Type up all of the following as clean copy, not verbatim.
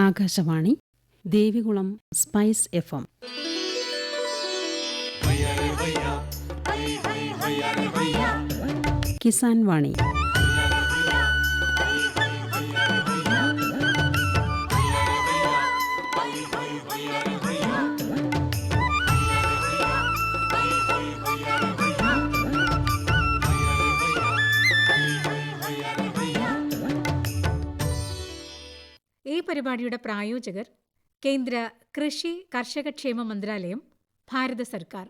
Akashvani Devikulam spice FM. Kisan വാണി. ഈ പരിപാടിയുടെ പ്രായോജകർ കേന്ദ്ര കൃഷി കർഷകക്ഷേമ മന്ത്രാലയം, ഭാരത സർക്കാർ.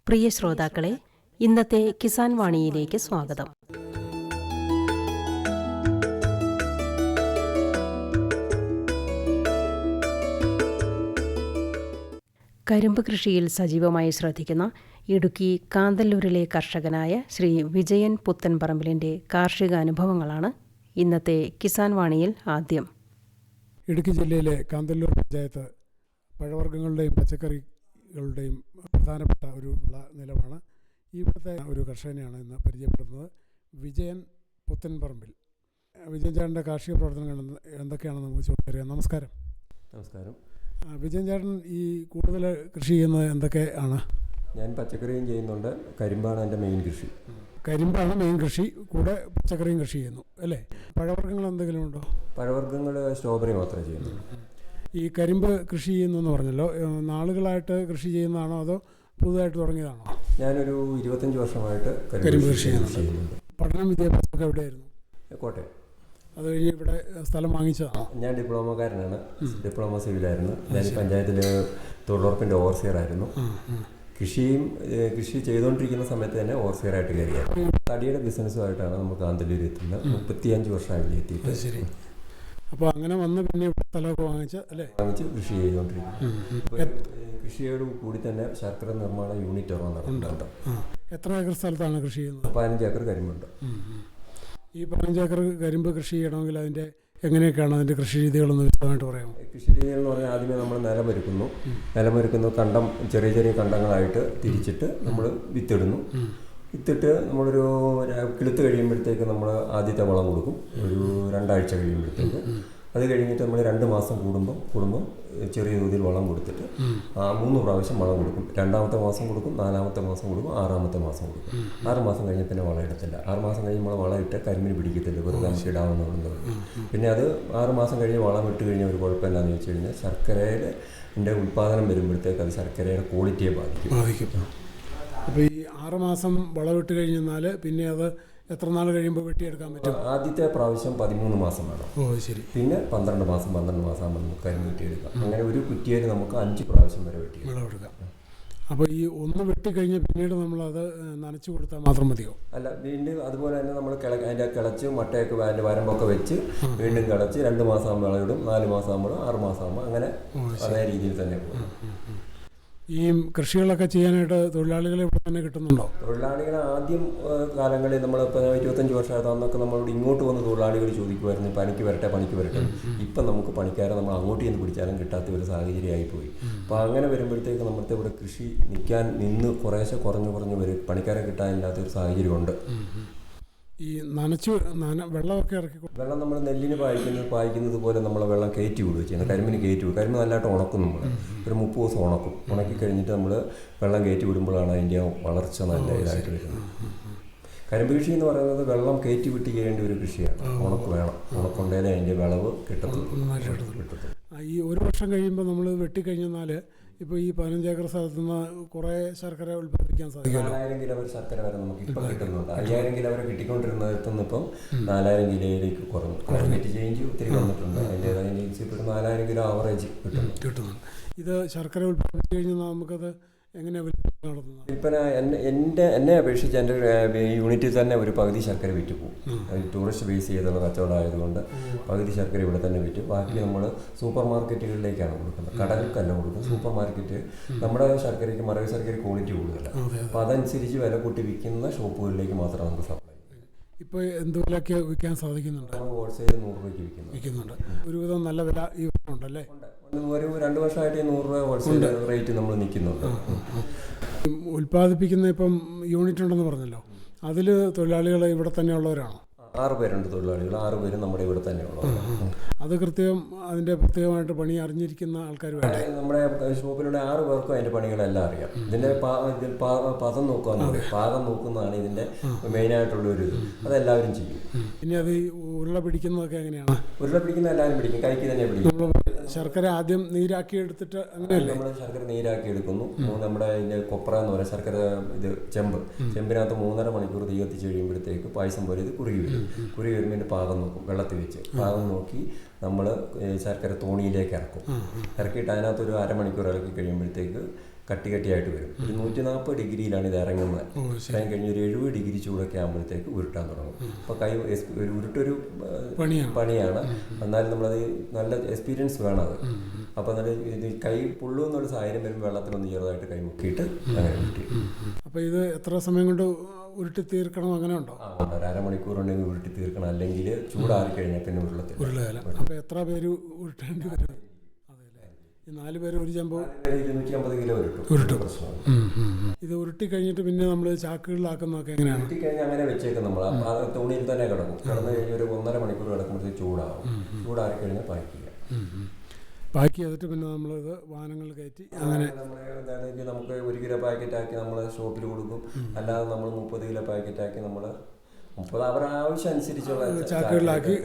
പ്രിയ ശ്രോതാക്കളെ, ഇന്നത്തെ കിസാൻ വാണിയിലേക്ക് സ്വാഗതം. കരിമ്പ് കൃഷിയിൽ സജീവമായി ശ്രദ്ധിക്കുന്ന ഇടുക്കി കാന്തല്ലൂരിലെ കർഷകനായ ശ്രീ വിജയൻ പുത്തൻപറമ്പിലിൻ്റെ കാർഷിക അനുഭവങ്ങളാണ് ഇന്നത്തെ കിസാൻ വാണിയിൽ ആദ്യം. ഇടുക്കി ജില്ലയിലെ കാന്തല്ലൂർ പഞ്ചായത്ത് പഴവർഗ്ഗങ്ങളുടെയും പച്ചക്കറികളുടെയും പ്രധാനപ്പെട്ട ഒരു വിള നിലമാണ്. ഇവിടുത്തെ ഒരു കർഷകനെയാണ് ഇന്ന് പരിചയപ്പെടുന്നത്, വിജയൻ പുത്തൻപറമ്പിൽ. വിജയൻ ചേട്ടൻ്റെ കാർഷിക പ്രവർത്തനങ്ങൾ എന്തൊക്കെയാണെന്ന് നമുക്ക് ചോദിച്ചറിയാം. നമസ്കാരം. നമസ്കാരം. വിജയൻ ചേട്ടൻ ഈ കൂടുതൽ കൃഷി ചെയ്യുന്നത് എന്തൊക്കെയാണ്? ഞാൻ പച്ചക്കറിയും ചെയ്യുന്നുണ്ട്. കരിമ്പാണ് എൻ്റെ മെയിൻ കൃഷി. കരിമ്പാണ് മെയിൻ കൃഷി, കൂടെ പച്ചക്കറിയും കൃഷി ചെയ്യുന്നു അല്ലേ? പഴവർഗ്ഗങ്ങൾ എന്തെങ്കിലും ഉണ്ടോ? പഴവർഗ്ഗങ്ങൾ സ്ട്രോബെറി മാത്രമേ ചെയ്യുന്നു. ഈ കരിമ്പ് കൃഷി ചെയ്യുന്നു എന്ന് പറഞ്ഞല്ലോ, നാളുകളായിട്ട് കൃഷി ചെയ്യുന്നതാണോ അതോ പുതുതായിട്ട് തുടങ്ങിയതാണോ? ഞാനൊരു 25 വർഷമായിട്ട് കരിമ്പ് കൃഷി ചെയ്യുന്നുണ്ട്. പഠനം വിദ്യാഭ്യാസമൊക്കെ എവിടെയായിരുന്നു? കോട്ടയം. അത് കഴിഞ്ഞ് ഇവിടെ സ്ഥലം വാങ്ങിച്ചതാണോ? ഞാൻ ഡിപ്ലോമക്കാരനാണ്. ഡിപ്ലോമ സിവിലായിരുന്നു. ഞാൻ പഞ്ചായത്തിൽ തൊഴിലുറപ്പിൻ്റെ ഓവർസിയറായിരുന്നു. കൃഷി ചെയ്തുകൊണ്ടിരിക്കുന്ന സമയത്ത് തന്നെ ഓവർസിയറായിട്ട് കയറിയായിരുന്നു. തടിയുടെ ബിസിനസ്സുമായിട്ടാണ് നമ്മൾ കാന്തല്ലൂർ എത്തുന്നത്. 35 വർഷമായി എത്തിയിട്ട്. ശരി. അപ്പോൾ അങ്ങനെ വന്ന് പിന്നെ സ്ഥലമൊക്കെ വാങ്ങിച്ച് കൃഷി ചെയ്തുകൊണ്ടിരിക്കുന്നു. കൃഷിയോട് കൂടി തന്നെ ശർക്കര നിർമ്മാണ യൂണിറ്റ് നടക്കുന്നുണ്ട്. എത്ര ഏക്കർ സ്ഥലത്താണ് കൃഷി ചെയ്യുന്നത്? 15 ഏക്കർ കരിമ്പുണ്ട്. ഈ 15 ഏക്കർ കരിമ്പ് കൃഷി ചെയ്യണമെങ്കിൽ അതിൻ്റെ എങ്ങനെയൊക്കെയാണ് അതിൻ്റെ കൃഷി രീതികളൊന്ന് വിശദമായിട്ട് പറയാമോ? കൃഷി രീതികൾ എന്ന് പറഞ്ഞാൽ ആദ്യമേ നമ്മൾ നിലമൊരുക്കുന്നു. കണ്ടം ചെറിയ ചെറിയ കണ്ടങ്ങളായിട്ട് തിരിച്ചിട്ട് നമ്മൾ വിത്തിടുന്നു. വിത്തിട്ട് നമ്മളൊരു കിളുത്ത് കഴിയുമ്പോഴത്തേക്ക് നമ്മൾ ആദ്യത്തെ വളം കൊടുക്കും. ഒരു 2 ആഴ്ച കഴിയുമ്പോഴത്തേക്ക്. അത് കഴിഞ്ഞിട്ട് നമ്മൾ 2 മാസം കൂടുമ്പം ചെറിയ തോതിൽ വളം കൊടുത്തിട്ട് 3 പ്രാവശ്യം വളം കൊടുക്കും. 2-ാമത്തെ മാസം കൊടുക്കും, 4-ാമത്തെ മാസം കൊടുക്കും, 6-ാമത്തെ മാസം കൊടുക്കും. 6 മാസം കഴിഞ്ഞ് പിന്നെ വളം ഇടത്തില്ല. 6 മാസം കഴിഞ്ഞ് നമ്മൾ വളം ഇട്ട് കരിമ്പിന് പിടിക്കത്തില്ല, വെറുതെ നമുക്ക് ഇടാവുന്നതുകൊണ്ട്. പിന്നെ അത് 6 മാസം കഴിഞ്ഞ് വളം ഇട്ട് കഴിഞ്ഞാൽ ഒരു കുഴപ്പമില്ലാന്ന് വെച്ച് കഴിഞ്ഞാൽ ശർക്കരയുടെ ഉൽപ്പാദനം വരുമ്പോഴത്തേക്ക് അത് ശർക്കരയുടെ ക്വാളിറ്റിയെ ബാധിക്കും. അപ്പോൾ ഈ 6 മാസം വളമിട്ട് കഴിഞ്ഞാൽ പിന്നെ അത് എത്ര നാൾ കഴിയുമ്പോൾ വെട്ടിയെടുക്കാൻ പറ്റും? ആദ്യത്തെ പ്രാവശ്യം 13 മാസം വേണം. ശരി. പിന്നെ 12 മാസം ആകുമ്പോൾ നമുക്ക് കരിമ്പ് വെട്ടിയെടുക്കാം. അങ്ങനെ ഒരു കുറ്റിയിൽ നമുക്ക് 5 പ്രാവശ്യം വരെ വിളവെടുക്കാം. അപ്പോൾ ഈ ഒന്ന് വെട്ടിക്കഴിഞ്ഞ് പിന്നീട് നമ്മളത് നനച്ചു കൊടുത്താൽ മാത്രം മതിയോ? അല്ല, വീണ്ടും അതുപോലെ തന്നെ നമ്മൾ അതിൻ്റെ കിളച്ച് മട്ടയൊക്കെ അതിൻ്റെ വരമ്പൊക്കെ വെച്ച് വീണ്ടും കിളച്ച് 2 മാസം ആകുമ്പോൾ വിളവിടും, 4 മാസം ആകുമ്പോൾ 6 മാസം ആകുമ്പോൾ അങ്ങനെ അതേ രീതിയിൽ തന്നെ പോകും. ഈ കൃഷികളൊക്കെ ചെയ്യാനായിട്ട് തൊഴിലാളികളെ ഇവിടെ തന്നെ കിട്ടുന്നുണ്ടോ? തൊഴിലാളികളെ ആദ്യം കാലങ്ങളിൽ നമ്മളിപ്പോൾ 25 വർഷമായിട്ട് അന്നൊക്കെ നമ്മളോട് ഇങ്ങോട്ട് വന്ന് തൊഴിലാളികൾ ചോദിക്കുമായിരുന്നു, പണിക്ക് വരട്ടെ. ഇപ്പം നമുക്ക് പണിക്കാരെ നമ്മൾ അങ്ങോട്ട് ചെന്ന് പിടിച്ചാലും കിട്ടാത്ത ഒരു സാഹചര്യമായിപ്പോയി. അപ്പോൾ അങ്ങനെ വരുമ്പോഴത്തേക്ക് നമ്മുടെ ഇവിടെ കൃഷി നിന്ന് കുറേശ്ശെ കുറഞ്ഞു വരും. പണിക്കാരെ കിട്ടാനില്ലാത്തൊരു സാഹചര്യമുണ്ട്. ഈ വെള്ളമൊക്കെ വെള്ളം നമ്മൾ നെല്ലിന് പായിക്കുന്നത് പോലെ നമ്മൾ വെള്ളം കയറ്റി വിടുക ചെയ്യുന്നത്. കരിമ്പിന് കയറ്റി വിടും. കരിമ്പ് നല്ലതായിട്ട് ഉണക്കും. നമ്മൾ ഒരു 30 ദിവസം ഉണക്കി കഴിഞ്ഞിട്ട് നമ്മൾ വെള്ളം കയറ്റി വിടുമ്പോഴാണ് അതിൻ്റെ വളർച്ച നല്ല ഇതായിട്ട് വരുന്നത്. കരിമ്പ് കൃഷി എന്ന് പറയുന്നത് വെള്ളം കയറ്റി വിട്ട് ചെയ്യേണ്ട ഒരു കൃഷിയാണ്. ഉണക്ക് വേണം. ഉണക്കുണ്ടെങ്കിലേ അതിൻ്റെ വിളവ് കിട്ടത്തുള്ളൂ. ഈ 1 വർഷം കഴിയുമ്പോൾ നമ്മൾ വെട്ടിക്കഴിഞ്ഞാൽ ഇപ്പോൾ ഈ 15 ഏക്കർ സ്ഥലത്ത് നിന്ന് കുറേ ശർക്കര ഉൽപ്പാദിപ്പിക്കാൻ സാധിക്കും. 4000 കിലോ ഒരു ശർക്കര വരെ നമുക്ക് ഇപ്പം കിട്ടുന്നുണ്ട്. 5000 കിലോ വരെ കിട്ടിക്കൊണ്ടിരുന്നിടത്തുനിന്ന് ഇപ്പം 4000 കിലോയിലേക്ക് കുറഞ്ഞു. ക്ലൈമറ്റ് ചേഞ്ച് ഒത്തിരി വന്നിട്ടുണ്ട്. അതിൻ്റേതായ ഇപ്പോൾ 4000 കിലോ ആവറേജ് കിട്ടുന്നുണ്ട്. ഇത് ശർക്കര ഉൽപ്പാദിപ്പിച്ച് കഴിഞ്ഞാൽ നമുക്കത് എങ്ങനെയാണ് വിൽപ്പന? എന്നെ അപേക്ഷിച്ച് എൻ്റെ യൂണിറ്റിൽ തന്നെ ഒരു പകുതി ശർക്കര വിറ്റ് പോകും. ടൂറിസ്റ്റ് ബേസ് ചെയ്തുള്ള കച്ചവടം ആയതുകൊണ്ട് പകുതി ശർക്കര ഇവിടെ തന്നെ വിറ്റ്, ബാക്കി നമ്മൾ സൂപ്പർ മാർക്കറ്റുകളിലേക്കാണ് കൊടുക്കുന്നത്. കടകൾക്കല്ല കൊടുക്കുന്നത്. സൂപ്പർ മാർക്കറ്റ് നമ്മുടെ ശർക്കരയ്ക്ക് മറവ് ശർക്കര ക്വാളിറ്റി കൂടുതലാണ്. അപ്പോൾ അതനുസരിച്ച് വില കൂട്ടി വിൽക്കുന്ന ഷോപ്പുകളിലേക്ക് മാത്രം നമുക്ക് സപ്ലൈ. ഇപ്പോൾ എന്ത് വിലയ്ക്ക് വിൽക്കാൻ സാധിക്കുന്നുണ്ട്? ഹോൾസെയിൽ 100 രൂപയ്ക്ക് വിൽക്കുന്നുണ്ട്. ഒരുവിധം നല്ല വില ഈ ഉണ്ടല്ലേ? ഒരു 2 വർഷമായിട്ട് 100 രൂപ ഹോൾസെയിൽ റേറ്റ് നമ്മൾ നിൽക്കുന്നുണ്ട്. ഉൽപ്പാദിപ്പിക്കുന്ന ഇപ്പം യൂണിറ്റ് ഉണ്ടെന്ന് പറഞ്ഞല്ലോ, അതിൽ തൊഴിലാളികൾ ഇവിടെ തന്നെ ഉള്ളവരാണോ? 6 പേരുണ്ട് തൊഴിലാളികൾ, 6 പേരും നമ്മുടെ ഇവിടെ തന്നെയുള്ളവരാണ്. അത് കൃത്യം അതിൻ്റെ പ്രത്യേകമായിട്ട് പണി അറിഞ്ഞിരിക്കുന്ന ആൾക്കാർ വേണ്ടേ? നമ്മുടെ ഷോപ്പിലുള്ള 6 പേർക്കും അതിൻ്റെ പണികളെല്ലാം അറിയാം. ഇതിൻ്റെ പദം നോക്കുകയെന്ന് പറയും, പാകം നോക്കുന്നതാണ് ഇതിൻ്റെ മെയിനായിട്ടുള്ളൊരു ഇത്. അതെല്ലാവരും ചെയ്യും. പിന്നെ അത് ഉരുള പിടിക്കുന്നതൊക്കെ എങ്ങനെയാണ്? ഉരുള പിടിക്കുന്ന എല്ലാവരും പിടിക്കും, കൈക്ക് തന്നെ പിടിക്കും. ശർക്കര ആദ്യം നീരാക്കി എടുത്തിട്ട് അങ്ങനെയല്ലേ? നമ്മൾ ശർക്കര നീരാക്കി എടുക്കുന്നു. നമ്മുടെ ഇതിൻ്റെ കൊപ്ര എന്ന് പറയുക ശർക്കര ഇത് ചെമ്പിനകത്ത് 3.5 മണിക്കൂർ തീ കത്തിച്ച് കഴിയുമ്പോഴത്തേക്ക് പായസം പോലെ ഇത് കുറുകി വരും. കുറുകി വരുമ്പോൾ ഇതിൻ്റെ പാകം നോക്കും, വെള്ളത്തിൽ വെച്ച് പാകം നോക്കി നമ്മൾ ശർക്കര തോണിയിലേക്ക് ഇറക്കും. ഇറക്കിയിട്ട് അതിനകത്തൊരു 1/2 മണിക്കൂർ ഇറക്കി കഴിയുമ്പോഴത്തേക്ക് കട്ടിയായിട്ട് വരും. ഒരു 140 ഡിഗ്രിയിലാണ് ഇത് ഇറങ്ങുന്നത്. ഇറങ്ങി കഴിഞ്ഞ് ഒരു 70 ഡിഗ്രി ചൂടൊക്കെ ആകുമ്പോഴത്തേക്ക് ഉരുട്ടാൻ തുടങ്ങും. അപ്പോൾ ഒരു ഉരുട്ടൊരു പണിയാണ്, എന്നാലും നമ്മളത് നല്ല എക്സ്പീരിയൻസ് വേണം അത്. അപ്പോൾ നല്ല ഇത് കൈ പൊള്ളു എന്നുള്ള സാഹചര്യം വരുമ്പോൾ വെള്ളത്തിലൊന്ന് ചെറുതായിട്ട് കൈ മുക്കിയിട്ട് അങ്ങനെ ഉരുട്ടി. അപ്പോൾ ഇത് എത്ര സമയം കൊണ്ട് ഉരുട്ടി തീർക്കണം അങ്ങനെ ഉണ്ടോ? 1/2 മണിക്കൂർ ഉണ്ടെങ്കിൽ ഉരുട്ടി തീർക്കണം, അല്ലെങ്കിൽ ചൂടാറി കഴിഞ്ഞാൽ പിന്നെ ഉരുളയില്ല. അപ്പോൾ എത്ര പേര് ഉരുട്ടേണ്ടി വരും? 4 പേര് ഒരു ചെമ്പോ 250 കിലോ ഉരുട്ടും. ഇത് ഉരുട്ടി കഴിഞ്ഞിട്ട് പിന്നെ നമ്മൾ ചാക്കുകളിലാക്കുന്നതൊക്കെ എങ്ങനെയാണ്? ഉരുട്ടി കഴിഞ്ഞാൽ അങ്ങനെ വെച്ചേക്കും നമ്മൾ. ആ തുണിയിൽ തന്നെ കിടക്കും. കിടന്നു കഴിഞ്ഞ് ഒരു 1.5 മണിക്കൂർ കിടക്കുമ്പോഴത്തേക്ക് ചൂടാവും. ചൂടാറി കഴിഞ്ഞാൽ പാക്ക് ചെയ്യാം. പാക്ക് ചെയ്തിട്ട് പിന്നെ നമ്മളിത് വാഹനങ്ങളിൽ കയറ്റി അങ്ങനെ എന്താണെങ്കിൽ നമുക്ക് 1 കിലോ പാക്കറ്റാക്കി നമ്മൾ ഷോപ്പിൽ കൊടുക്കും. അല്ലാതെ നമ്മൾ 30 കിലോ പാക്കറ്റാക്കി നമ്മൾ 30 അവരുടെ ആവശ്യം അനുസരിച്ചുള്ള ചാക്കുകളിലാക്കി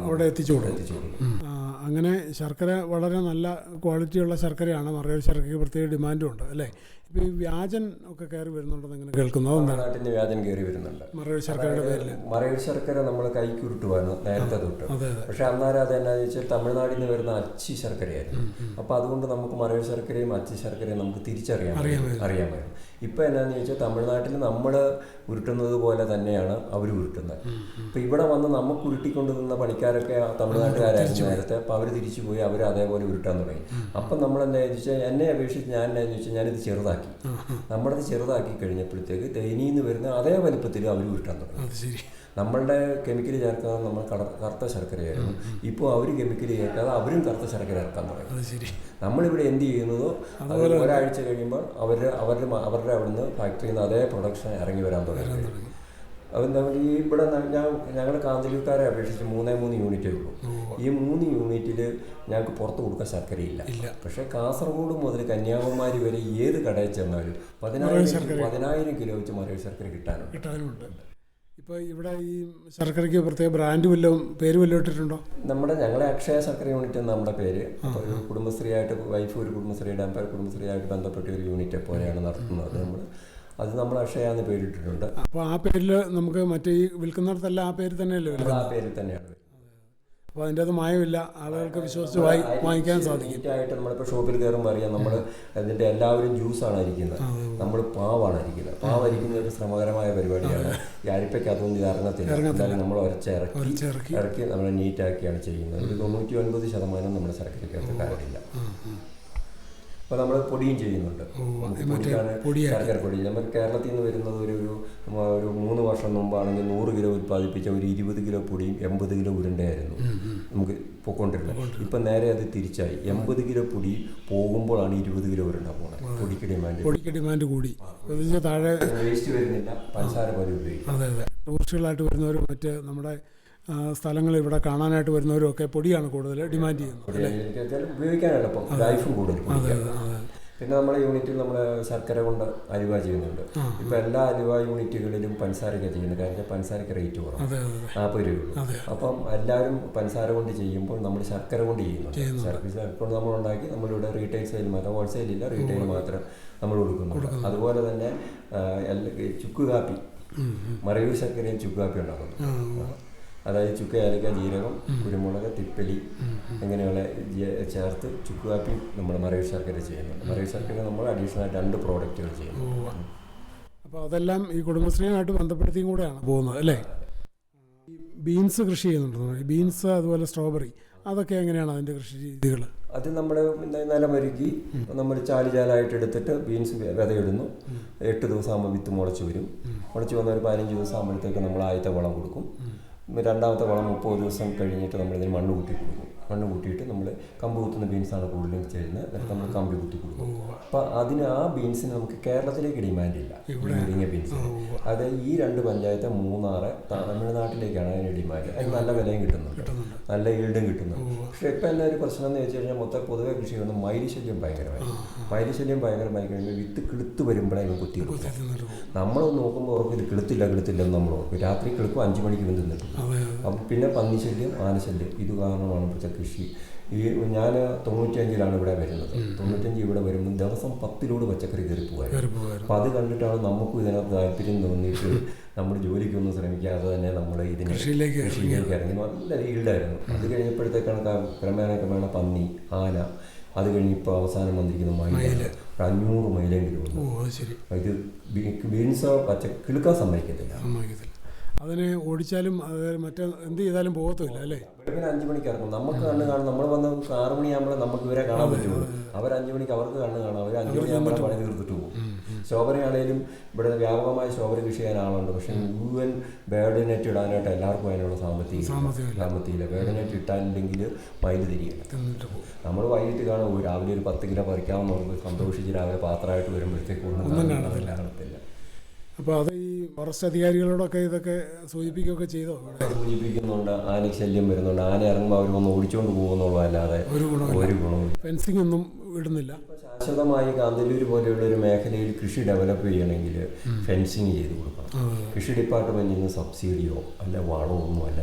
അവിടെ എത്തിച്ചു കൊടുക്കും. അങ്ങനെ ശർക്കര വളരെ നല്ല ക്വാളിറ്റിയുള്ള ശർക്കരയാണ്. മറയൂർ ശർക്കരയ്ക്ക് പ്രത്യേക ഡിമാൻഡും ഉണ്ട് അല്ലേ? ഇപ്പോൾ ഈ വ്യാജൻ ഒക്കെ കയറി വരുന്നുണ്ടെന്ന് ഇങ്ങനെ കേൾക്കുന്നു. നാട്ടിൻ്റെ വ്യാജൻ കയറി വരുന്നുണ്ട് മറയൂർ ശർക്കരയുടെ പേരിൽ. മറയൂർ ശർക്കര നമ്മൾ കൈക്ക് ഉരുട്ടുവാണ് നേരത്തെ തൊട്ട്. പക്ഷെ അന്നേരം അത് എന്നാന്ന് വെച്ചാൽ തമിഴ്നാട്ടിൽ നിന്ന് വരുന്ന അച്ചി ശർക്കരയായിരുന്നു. അപ്പോൾ അതുകൊണ്ട് നമുക്ക് മറയൂർ ശർക്കരയും അച്ചി ശർക്കരയും നമുക്ക് അറിയാമായിരുന്നു. ഇപ്പം എന്നാന്ന് ചോദിച്ചാൽ തമിഴ്നാട്ടിൽ നമ്മൾ ഉരുട്ടുന്നത് പോലെ തന്നെയാണ് അവർ ഉരുട്ടുന്നത്. ഇപ്പം ഇവിടെ വന്ന് നമുക്ക് ഉരുട്ടിക്കൊണ്ട് നിന്ന പണിക്കാരൊക്കെ തമിഴ്നാട്ടുകാരായിരുന്നു നേരത്തെ. അപ്പോൾ അവർ തിരിച്ചു പോയി അവർ അതേപോലെ ഉരുട്ടാൻ തുടങ്ങി. അപ്പം നമ്മളെന്താണെന്ന് വെച്ചാൽ എന്നെ അപേക്ഷിച്ച് ഞാൻ എന്താണെന്ന് വെച്ചാൽ ഞാനിത് ചെറുതാക്കി. നമ്മളത് ചെറുതാക്കി കഴിഞ്ഞപ്പോഴത്തേക്ക് തേനിയിൽ നിന്ന് വരുന്ന അതേ വലിപ്പത്തിൽ അവർ ഉരുട്ടാൻ തുടങ്ങി. നമ്മളുടെ കെമിക്കൽ ചേർക്കാതെ നമ്മൾ കറുത്ത ശർക്കരയായിരുന്നു. ഇപ്പോൾ അവർ കെമിക്കൽ ചേർക്കാതെ അവരും കറുത്ത ശർക്കര ഇറക്കാൻ തുടങ്ങി. നമ്മളിവിടെ എന്ത് ചെയ്യുന്നതോ അത് ഒരാഴ്ച കഴിയുമ്പോൾ അവരുടെ അവിടുന്ന് ഫാക്ടറിയിൽ നിന്ന് അതേ പ്രൊഡക്ഷൻ ഇറങ്ങി വരാൻ തുടങ്ങി. അതെന്താ ഈ ഇവിടെ ഞങ്ങൾ കാന്തല്ലൂർക്കാരെ അപേക്ഷിച്ച് 3 യൂണിറ്റേ ഉള്ളൂ. ഈ 3 യൂണിറ്റിൽ ഞങ്ങൾക്ക് പുറത്ത് കൊടുക്കാൻ ശർക്കരയില്ല. പക്ഷേ കാസർഗോഡ് മുതൽ കന്യാകുമാരി വരെ ഏത് കടയിൽ ചെന്നാലും 10,000 കിലോ വെച്ച് മറയൂർ ശർക്കര കിട്ടാനുണ്ട്. ഇപ്പോൾ ഇവിടെ ഈ ശർക്കരയ്ക്ക് പ്രത്യേക ബ്രാൻഡ് പേര് വല്ലതും ഇട്ടിട്ടുണ്ടോ? ഞങ്ങളെ അക്ഷയ ശർക്കര യൂണിറ്റ് എന്ന് നമ്മുടെ പേര്. അപ്പോൾ ഒരു കുടുംബശ്രീയായിട്ട് വൈഫ് ഒരു കുടുംബശ്രീയായിട്ട് ബന്ധപ്പെട്ട ഒരു യൂണിറ്റ് പോലെയാണ് നടത്തുന്നത്. നമ്മൾ അക്ഷയ എന്ന് പേരിട്ടിട്ടുണ്ട്. അപ്പോൾ ആ പേരിൽ നമുക്ക് മറ്റേ ഈ വിൽക്കുന്നിടത്തല്ല ആ പേര് തന്നെയല്ലേ? ആ പേരിൽ തന്നെയാണ്. അപ്പോൾ അതിൻ്റെ അത് മായമില്ല, ആളുകൾക്ക് വിശ്വസിച്ച് വാങ്ങിക്കാൻ സാധിക്കും. നീറ്റായിട്ട് നമ്മളിപ്പോൾ ഷോപ്പിൽ കയറുമ്പോൾ അറിയാം, നമ്മൾ അതിൻ്റെ എല്ലാവരും ജ്യൂസാണ് അരിക്കുന്നത്, നമ്മൾ പാവാണ് അരിക്കുന്നത്. പാവ് അരിക്കുന്നത് ഒരു ശ്രമകരമായ പരിപാടിയാണ്. ഈ അരിപ്പയ്ക്ക് അതൊന്നും ഇത് ഇറങ്ങത്തില്ല. എന്തായാലും നമ്മൾ ഇറക്കി നമ്മൾ നീറ്റാക്കിയാണ് ചെയ്യുന്നത്. ഒരു 99% നമ്മുടെ ശർക്കരയ്ക്കകത്ത് കാര്യമില്ല. അപ്പോൾ നമ്മൾ പൊടിയും ചെയ്യുന്നുണ്ട്. ശർക്കര പൊടി നമ്മൾ കേരളത്തിൽ നിന്ന് വരുന്നത് ഒരു 3 വർഷം മുമ്പാണെങ്കിൽ 100 കിലോ ഉൽപ്പാദിപ്പിച്ച ഒരു 20 കിലോ പൊടിയും 80 കിലോ ഉരുണ്ടയായിരുന്നു നമുക്ക് പൊയ്ക്കൊണ്ടിരുന്നത്. ഇപ്പം നേരെ അത് തിരിച്ചായി. 80 കിലോ പൊടി പോകുമ്പോഴാണ് 20 കിലോ ഉരുണ്ട പോകുന്നത്. പൊടിക്ക് ഡിമാൻഡ് കൂടി. താഴെ വേസ്റ്റ് വരുന്നില്ല, പഞ്ചസാര പോലെ ഉപയോഗിക്കും. അതെ അതെ. ടൂറിസ്റ്റുകളായിട്ട് വരുന്നവരും മറ്റ് നമ്മുടെ സ്ഥലങ്ങൾ ഇവിടെ കാണാനായിട്ട് വരുന്നവരും ഒക്കെ പൊടിയാണ് കൂടുതൽ ഡിമാൻഡ് ചെയ്യുന്നത്. ഉപയോഗിക്കാൻ എളുപ്പം, ലൈഫും കൂടുതൽ. പിന്നെ നമ്മുടെ യൂണിറ്റിൽ നമ്മൾ ശർക്കര കൊണ്ട് അലുവ ചെയ്യുന്നുണ്ട്. ഇപ്പം എല്ലാ അലുവ യൂണിറ്റുകളിലും പഞ്ചസാരയൊക്കെ ചെയ്യുന്നത്. കാരണം പഞ്ചസാരയ്ക്ക് റേറ്റ് കുറവ്, 40 രൂപയുള്ളൂ. അപ്പം എല്ലാവരും പഞ്ചസാര കൊണ്ട് ചെയ്യുമ്പോൾ നമ്മൾ ശർക്കര കൊണ്ട് ചെയ്യുന്നുണ്ട്. ശർക്കര കൊണ്ട് നമ്മളുണ്ടാക്കി നമ്മളിവിടെ റീറ്റെയിൽ സെയിൽ മാത്രം, ഹോൾസെയിൽ ഇല്ല, റീറ്റെയിൽ മാത്രം നമ്മൾ കൊടുക്കുന്നുണ്ട്. അതുപോലെ തന്നെ ചുക്ക് കാപ്പി, മറയൂർ ശർക്കരയും ചുക്ക് കാപ്പി ഉണ്ടാക്കുന്നു. അതായത് ചുക്ക്, ഏലക്ക, ജീരകം, കുരുമുളക്, തിപ്പലി അങ്ങനെയുള്ള ചേർത്ത് ചുക്ക് കാപ്പി നമ്മൾ മറയൂർ ശർക്കര ചെയ്യുന്നുണ്ട്. മറയൂർ ശർക്കര നമ്മൾ അഡീഷണൽ 2 പ്രോഡക്റ്റുകൾ ചെയ്യുന്നു. അപ്പോൾ അതെല്ലാം ഈ കുടുംബശ്രീയുമായിട്ട് ബന്ധപ്പെടുത്തിയും കൂടെയാണ് പോകുന്നത് അല്ലേ? ബീൻസ് കൃഷി ചെയ്യുന്നുണ്ട്. ബീൻസ് അതുപോലെ സ്ട്രോബെറി, അതൊക്കെ എങ്ങനെയാണ് അതിൻ്റെ കൃഷി രീതികൾ? അത് നമ്മൾ നിലമൊരുക്കി നമ്മൾ ചാലായിട്ട് എടുത്തിട്ട് ബീൻസ് വിതയിടുന്നു. 8 ദിവസം ആകുമ്പോൾ വിത്ത് മുളച്ച് വരും. മുളച്ച് വന്ന ഒരു 15 ദിവസം ആകുമ്പോഴത്തേക്ക് നമ്മൾ ആദ്യത്തെ വളം കൊടുക്കും. രണ്ടാമത്തെ വളം 30 ദിവസം കഴിഞ്ഞിട്ട് നമ്മളിതിന് മണ്ണ് കൂട്ടി കൊടുക്കും. മണ്ണ് കൂട്ടിയിട്ട് നമ്മൾ കമ്പ് കുത്തുന്ന ബീൻസാണ് കൂടുതലും ചെയ്യുന്നത്. എന്നിട്ട് നമ്മൾ കമ്പി കുത്തി കൊടുക്കും. അപ്പോൾ അതിന് ആ ബീൻസിന് നമുക്ക് കേരളത്തിലേക്ക് ഡിമാൻഡില്ല, മുരിങ്ങ ബീൻസ്. അത് ഈ 2 പഞ്ചായത്ത് മൂന്നാറ് തമിഴ്നാട്ടിലേക്കാണ് അതിന് ഡിമാൻഡ്. അതിന് നല്ല വിലയും കിട്ടുന്നുണ്ട്, നല്ല ഈൽഡും കിട്ടുന്നുണ്ട്. പക്ഷേ ഇപ്പം എന്നാ ഒരു പ്രശ്നം എന്ന് വെച്ച് കഴിഞ്ഞാൽ മൊത്തം പൊതുവെ കൃഷി ചെയ്യുന്നത് മൈലിശല്യം ഭയങ്കരമായി കഴിയുമ്പോൾ വിത്ത് കിളുത്ത് വരുമ്പോഴേ ഇവൻ കുത്തി കൊടുക്കും. നമ്മൾ നോക്കുമ്പോൾ ഓർക്കും ഇത് കിളുത്തില്ലെന്ന് നമ്മൾ ഓർക്കും. രാത്രി കിളുക്കും 5 മണിക്ക് ഇവൻ തിന്നിട്ട്. അപ്പം പിന്നെ പന്നിശല്യം, ആനശല്യം, ഇത് കാരണമാണ് ഇപ്പോഴത്തെ കൃഷി. ഞാൻ 95-ലാണ് ഇവിടെ വരുന്നത്. 95 ഇവിടെ വരുമ്പോൾ ദിവസം 10 ലോഡ് പച്ചക്കറി കയറി പോകുമായിരുന്നു. അപ്പം അത് കണ്ടിട്ടാണ് നമുക്കും ഇതിനകത്ത് താല്പര്യം തോന്നിയിട്ട് നമ്മൾ ജോലിക്കൊന്നും ശ്രമിക്കാതെ തന്നെ നമ്മൾ ഇതിന് കൃഷിയിലേക്ക് ഇറങ്ങി. നല്ല ഈൽഡായിരുന്നു. അത് കഴിഞ്ഞപ്പോഴത്തേക്കാണ് ക്രമേണ പന്നി, ആന, അത് കഴിഞ്ഞ് ഇപ്പോൾ അവസാനം വന്നിരിക്കുന്ന മൈൽ 500 മൈലെങ്കിലും ഇത് ബീൻസ് കിളുക്കാൻ സമ്മതിക്കത്തില്ല. അതിനെ ഓടിച്ചാലും അത് എന്ത് ചെയ്താലും പോകത്തില്ല അല്ലേ. വെളുപ്പിന് 5 മണിക്ക് ഇറങ്ങും. നമുക്ക് കണ്ണ് കാണും. നമ്മൾ വന്ന് 6 മണിയാകുമ്പോൾ നമുക്ക് ഇവരെ കാണാൻ പറ്റുള്ളൂ. അവർ 5 മണിക്ക് അവർക്ക് കണ്ണ് കാണാം. അവർ 5 മണിയാകുമ്പോൾ പണി തീർത്തിട്ട് പോകും. സ്ട്രോബെറിയാണേലും ഇവിടെ വ്യാപകമായി സ്ട്രോബെറി കൃഷി ചെയ്യാൻ ആളുണ്ട്. പക്ഷേ മുഴുവൻ ബേർഡ് നെറ്റ് ഇടാനായിട്ട് എല്ലാവർക്കും അതിനുള്ള സാമ്പത്തികമില്ല. ബേർഡ് നെറ്റ് ഇട്ടാനില്ലെങ്കിൽ മയിൽ തിരിയില്ല. നമ്മൾ വൈകിട്ട് കാണും. രാവിലെ ഒരു 10 കിലോ പറിക്കാമെന്ന് സന്തോഷിച്ച് രാവിലെ പാത്രമായിട്ട് വരുമ്പോഴത്തേക്ക് ഒന്നും കാണത്തില്ല. അപ്പോൾ അത് ഈ ഫോറസ്റ്റ് അധികാരികളോടൊക്കെ ഇതൊക്കെ സൂചിപ്പിക്കുകയൊക്കെ ചെയ്തോ? സൂചിപ്പിക്കുന്നുണ്ട്. ആനയ്ക്ക് ശല്യം വരുന്നുണ്ട്. ആന ഇറങ്ങുമ്പോൾ അവർ വന്ന് ഓടിച്ചുകൊണ്ട് പോകുന്നുള്ളൂ, അല്ലാതെ ഒരു ഗുണവും. ഫെൻസിങ് ഒന്നും ഇടുന്നില്ല. ശാശ്വതമായി കാന്തല്ലൂർ പോലെയുള്ള ഒരു മേഖലയിൽ കൃഷി ഡെവലപ്പ് ചെയ്യണമെങ്കിൽ ഫെൻസിങ് ചെയ്ത് കൊടുക്കണം. കൃഷി ഡിപ്പാർട്ട്മെന്റിൽ നിന്ന് സബ്സിഡിയോ അല്ല വളമോ ഒന്നുമല്ല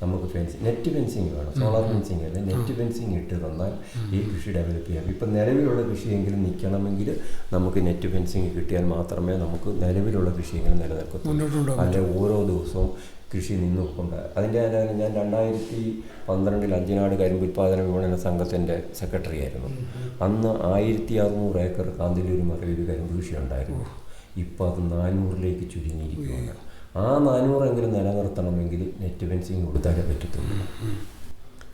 നമുക്ക് നെറ്റ് ഫെൻസിങ് വേണം. സോളാർ ഫെൻസിങ് അല്ല, നെറ്റ് ഫെൻസിങ് ഇട്ട് തന്നാൽ ഈ കൃഷി ഡെവലപ്പ് ചെയ്യാം. ഇപ്പം നിലവിലുള്ള കൃഷിയെങ്കിലും നിൽക്കണമെങ്കിൽ നമുക്ക് നെറ്റ് ഫെൻസിങ് കിട്ടിയാൽ മാത്രമേ നമുക്ക് നിലവിലുള്ള കൃഷിയെങ്കിലും നിലനിൽക്കത്തുള്ളൂ. അല്ല ഓരോ ദിവസവും കൃഷി നിന്നുകൊണ്ട് അതിൻ്റെ ഞാൻ 2012 അഞ്ചനാട് കരിമ്പ് ഉൽപ്പാദന വിപണന സംഘത്തിൻ്റെ സെക്രട്ടറി ആയിരുന്നു. അന്ന് 1600 ഏക്കർ കാന്തല്ലൂർ മറയൂർ കരിമ്പ് കൃഷി ഉണ്ടായിരുന്നു. ഇപ്പോൾ അത് 400-ലേക്ക് ചുരുങ്ങിയിരിക്കുകയാണ്. ആ 400 നിലനിർത്തണമെങ്കിൽ നെറ്റ് ഫെൻസിങ് കൊടുത്താലേ പറ്റത്തുള്ളൂ.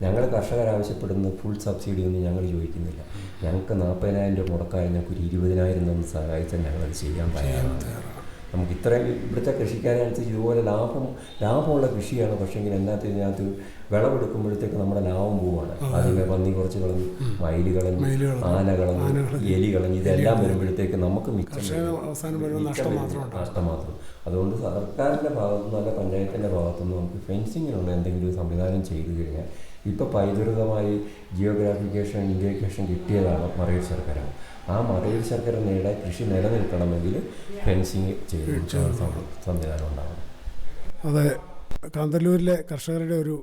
ഞങ്ങൾ കർഷകർ ആവശ്യപ്പെടുന്ന ഫുൾ സബ്സിഡി ഒന്നും ഞങ്ങൾ ചോദിക്കുന്നില്ല. ഞങ്ങൾക്ക് 40,000 രൂപ മുടക്കാതെ ഞങ്ങൾക്ക് ഒരു 20,000 തന്ന് സഹായിച്ചാൽ ഞങ്ങളത് ചെയ്യാൻ തയ്യാറാണ്. നമുക്ക് ഇത്രയും ഇവിടുത്തെ കൃഷിക്കാരനുസരിച്ച് ഇതുപോലെ ലാഭമുള്ള കൃഷിയാണ്. പക്ഷേങ്കിൽ ഇതിനകത്ത് വിളവെടുക്കുമ്പോഴത്തേക്ക് നമ്മുടെ ലാഭം പോവുകയാണ്. അതിലെ പന്നി കുറച്ച് കളഞ്ഞു, മയിൽ കളഞ്ഞു, ആന കളഞ്ഞു, എലി കളഞ്ഞു, ഇതെല്ലാം വരുമ്പോഴത്തേക്ക് നമുക്ക് നഷ്ടം മാത്രം. അതുകൊണ്ട് സർക്കാരിൻ്റെ ഭാഗത്തുനിന്ന് അല്ല പഞ്ചായത്തിൻ്റെ ഭാഗത്തുനിന്ന് നമുക്ക് ഫെൻസിങ്ങിനുള്ള എന്തെങ്കിലും സംവിധാനം ചെയ്തു കഴിഞ്ഞാൽ ഇപ്പോൾ പൈതൃകമായി ജിയോഗ്രാഫിക്കേഷൻ ഇൻഡിക്കേഷൻ കിട്ടിയതാണ് മറയൂർ ശർക്കര. ആ മറയൂർ ശർക്കര കൃഷി നിലനിൽക്കണമെങ്കിൽ ഫെൻസിങ് ചെയ്ത് സംവിധാനം ഉണ്ടാകണം. അതെ, കാന്തല്ലൂരിലെ കർഷകരുടെ ഒരു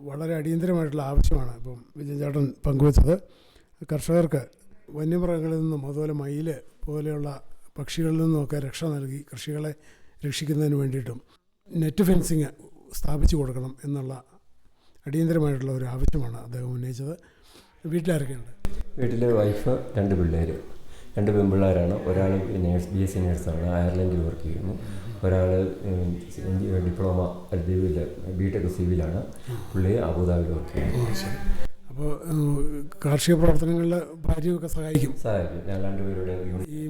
വളരെ അടിയന്തരമായിട്ടുള്ള ആവശ്യമാണ് ഇപ്പം വിജയൻ ചേട്ടൻ പങ്കുവച്ചത്. കർഷകർക്ക് വന്യമൃഗങ്ങളിൽ നിന്നും അതുപോലെ മയിൽ പോലെയുള്ള പക്ഷികളിൽ നിന്നുമൊക്കെ രക്ഷ നൽകി കൃഷികളെ രക്ഷിക്കുന്നതിന് വേണ്ടിയിട്ടും നെറ്റ് ഫെൻസിങ് സ്ഥാപിച്ചു കൊടുക്കണം എന്നുള്ള അടിയന്തരമായിട്ടുള്ള ഒരു ആവശ്യമാണ് അദ്ദേഹം ഉന്നയിച്ചത്. വീട്ടിലാരൊക്കെയുണ്ട്? വീട്ടിൽ വൈഫ്, 2 പിള്ളേർ, 2 പെൺപിള്ളേരാണ്. ഒരാൾ BSc നേഴ്സാണ്, അയർലൻഡിൽ വർക്ക് ചെയ്യുന്നു. ഒരാൾ ഡിപ്ലോമ BTech സിവിലാണ്, പുള്ളി അബുദാബിയിൽ വർക്ക് ചെയ്യുന്നു. അപ്പോൾ കാർഷിക പ്രവർത്തനങ്ങളിൽ ഭാര്യയൊക്കെ സഹായിക്കും. ഞാൻ 2 പേരുടെ ഈ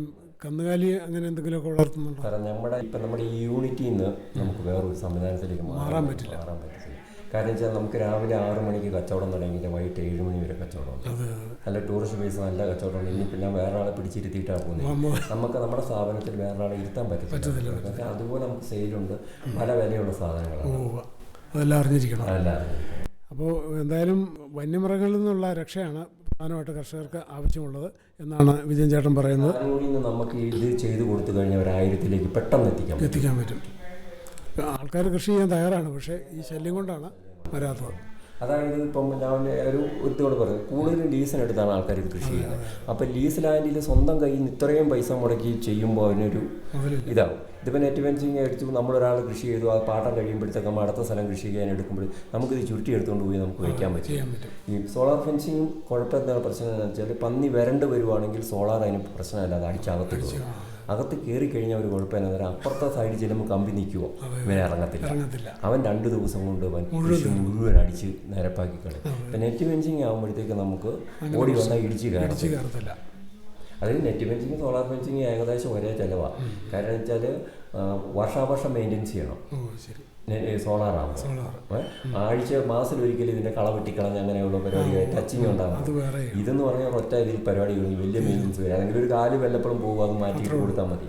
കന്നുകാലി അങ്ങനെ എന്തെങ്കിലുമൊക്കെ വളർത്തുന്നുണ്ടോ? കാരണം നമ്മുടെ ഈ യൂണിറ്റിൽ നിന്ന് നമുക്ക് വേറൊരു സംവിധാനത്തിലേക്ക് മാറാൻ പറ്റില്ല. കാരണം വെച്ചാൽ നമുക്ക് രാവിലെ 6 മണിക്ക് കച്ചവടം തുടങ്ങിയിട്ട് വൈകിട്ട് 7 മണി വരെ കച്ചവടമുണ്ട്. നല്ല ടൂറിസ്റ്റ് ബേസ് നല്ല കച്ചവടമുണ്ട്. ഇനി പിന്നെ വേറെ ആളെ പിടിച്ചിരുത്തിയിട്ടാണ് പോകുന്നത്. നമുക്ക് നമ്മുടെ സ്ഥാപനത്തിൽ വേറെ ആളെ ഇരുത്താൻ പറ്റത്തില്ല. പക്ഷേ അതുപോലെ നമുക്ക് സെയിലുണ്ട്, പല വിലയുള്ള സാധനങ്ങളാണ്. അതെല്ലാം അറിഞ്ഞിരിക്കണം. അപ്പോൾ എന്തായാലും വന്യമൃഗങ്ങളിൽ നിന്നുള്ള രക്ഷയാണ് പ്രധാനമായിട്ട് കർഷകർക്ക് ആവശ്യമുള്ളത് എന്നാണ് വിജയൻ ചേട്ടൻ പറയുന്നത്. നമുക്ക് ഇത് ചെയ്തു കൊടുത്തു കഴിഞ്ഞാൽ 1000-ലേക്ക് പെട്ടെന്ന് എത്തിക്കാൻ പറ്റും. ആൾക്കാർ കൃഷി ചെയ്യാൻ തയ്യാറാണ്, പക്ഷേ ഈ ശല്യം കൊണ്ടാണ് വരാത്തത്. അതായത് ഇപ്പം ഞാൻ ഒരുത്തോട് പറയും, കൂടുതലും ലീസിനെടുത്താണ് ആൾക്കാർ ഇത് കൃഷി ചെയ്യുന്നത്. അപ്പം ലീസ് ലാൻഡിൽ സ്വന്തം കയ്യിൽ നിന്ന് ഇത്രയും പൈസ മുടക്കി ചെയ്യുമ്പോൾ അതിനൊരു ഇതാവും. ഇതിപ്പോൾ നെറ്റ് ഫെൻസിങ് അടിച്ചു നമ്മളൊരാൾ കൃഷി ചെയ്തു, ആ പാട്ടം കഴിയുമ്പോഴത്തേക്ക് നമ്മൾ അടുത്ത സ്ഥലം കൃഷി ചെയ്യാൻ എടുക്കുമ്പോൾ നമുക്കിത് ചുരുട്ടി എടുത്തുകൊണ്ട് പോയി നമുക്ക് വയ്ക്കാൻ പറ്റും. ഈ സോളാർ ഫെൻസിങ് കുഴപ്പമെന്താണ് പ്രശ്നം എന്ന് വെച്ചാൽ പന്നി വരണ്ട് വരുവാണെങ്കിൽ സോളാർ അതിന് പ്രശ്നമല്ല, അത് അടിച്ചകത്ത് കയറും. അകത്ത് കയറി കഴിഞ്ഞാൽ ഒരു കുഴപ്പമില്ല. അപ്പുറത്തെ സൈഡിൽ ചെല്ലുമ്പോൾ കമ്പി നിൽക്കുമോ, ഇവനെ ഇറങ്ങത്തില്ല. അവൻ 2 ദിവസം കൊണ്ട് കൃഷി മുഴുവൻ അടിച്ച് നിരപ്പാക്കി കളയും. ഇപ്പം നെറ്റ് ഫെൻസിങ് ആകുമ്പോഴത്തേക്ക് നമുക്ക് ഓടി വന്നാൽ ഇടിച്ച് കയറത്തില്ല. അതിൽ നെറ്റ് ഫെൻസിങ് സോളാർ ഫെൻസിങ് ഏകദേശം ഒരേ ചിലവാണ്. കാരണം വെച്ചാൽ വർഷാവർഷം മെയിൻറ്റെയിൻസ് ചെയ്യണം. ശരി. സോളാറാണ്. മാസത്തിലൊരിക്കലും ഇതിൻ്റെ കള വെട്ടിക്കളഞ്ഞ് അങ്ങനെയുള്ള പരിപാടി ടച്ചിങ് ഉണ്ടാകും. ഇതെന്ന് പറഞ്ഞാൽ ഒറ്റ ഇതിൽ പരിപാടി കഴിഞ്ഞ് വലിയ മെയിൻ്റെനൻസ് വരും. അല്ലെങ്കിൽ ഒരു കാല് വല്ലപ്പോഴും പോകും, അത് മാറ്റി കൊടുത്താൽ മതി.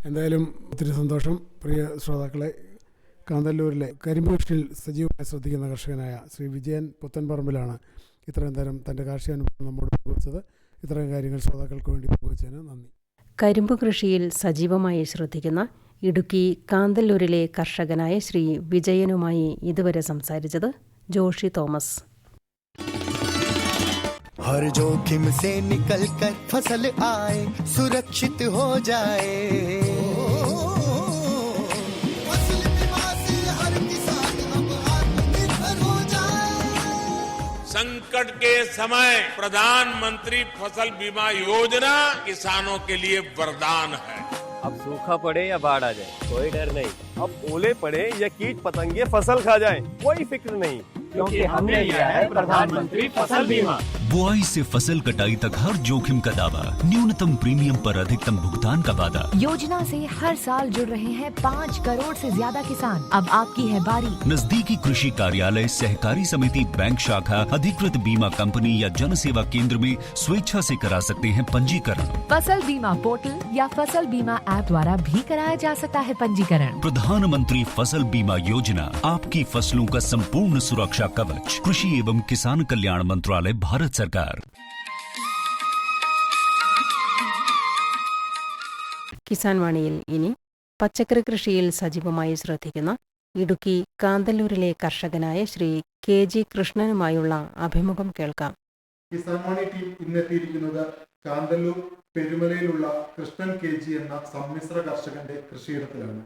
എന്തായാലും ഒത്തിരി സന്തോഷം. പ്രിയ ശ്രോതാക്കളെ, കാന്തല്ലൂരിലെ കരിമ്പ് കൃഷിയിൽ സജീവമായി ശ്രദ്ധിക്കുന്ന കർഷകനായ ശ്രീ വിജയൻ പുത്തൻപറമ്പിലാണ് ഇത്രയും നേരം തൻ്റെ കാർഷികാനുഭവം നമ്മോട് പങ്കുവച്ചത്. ഇത്രയും കാര്യങ്ങൾ ശ്രോതാക്കൾക്ക് വേണ്ടി പങ്കുവച്ചതിന് നന്ദി. കരിമ്പ് കൃഷിയിൽ സജീവമായി ശ്രദ്ധിക്കുന്ന ഇടുക്കി കാന്തല്ലൂരിലെ കർഷകനായ ശ്രീ വിജയനുമായി ഇതുവരെ സംസാരിച്ചത് ജോഷി തോമസ്. हर जोखिम से निकल कर फसल आए, सुरक्षित हो जाए, फसल बीमा से हर किसान अब आत्मनिर्भर हो जाए। संकट के समय प्रधानमंत्री फसल बीमा योजना किसानों के लिए वरदान है। अब सूखा पड़े या बाढ़ आ जाए, कोई डर नहीं। अब ओले पड़े या कीट पतंगे फसल खा जाए, कोई फिक्र नहीं, क्योंकि हमने लिया है प्रधानमंत्री फसल बीमा। बुआई से फसल कटाई तक हर जोखिम का दावा, न्यूनतम प्रीमियम पर अधिकतम भुगतान का वादा। योजना से हर साल जुड़ रहे हैं 5 करोड़ से ज्यादा किसान। अब आपकी है बारी। नजदीकी कृषि कार्यालय, सहकारी समिति, बैंक शाखा, अधिकृत बीमा कंपनी या जन सेवा केंद्र में स्वेच्छा से करा सकते हैं पंजीकरण। फसल बीमा पोर्टल या फसल बीमा ऐप द्वारा भी कराया जा सकता है पंजीकरण। प्रधानमंत्री फसल बीमा योजना, आपकी फसलों का संपूर्ण सुरक्षा कवच। कृषि एवं किसान कल्याण मंत्रालय, भारत सरकार। കിസാൻ വാണിയിൽ ഇനി പച്ചക്കറി കൃഷിയിൽ സജീവമായി ശ്രദ്ധിക്കുന്ന ഇടുക്കി കാന്തല്ലൂരിലെ കർഷകനായ ശ്രീ KG കൃഷ്ണനുമായുള്ള അഭിമുഖം കേൾക്കാം. കിസാൻ വാണി ടീം ഇന്നെത്തിയിരിക്കുന്നത് കാന്തല്ലൂർ പെരുമലയിലുള്ള കൃഷ്ണൻ KG എന്ന സമ്മിശ്ര കർഷകന്റെ കൃഷിയിടത്തിലാണ്.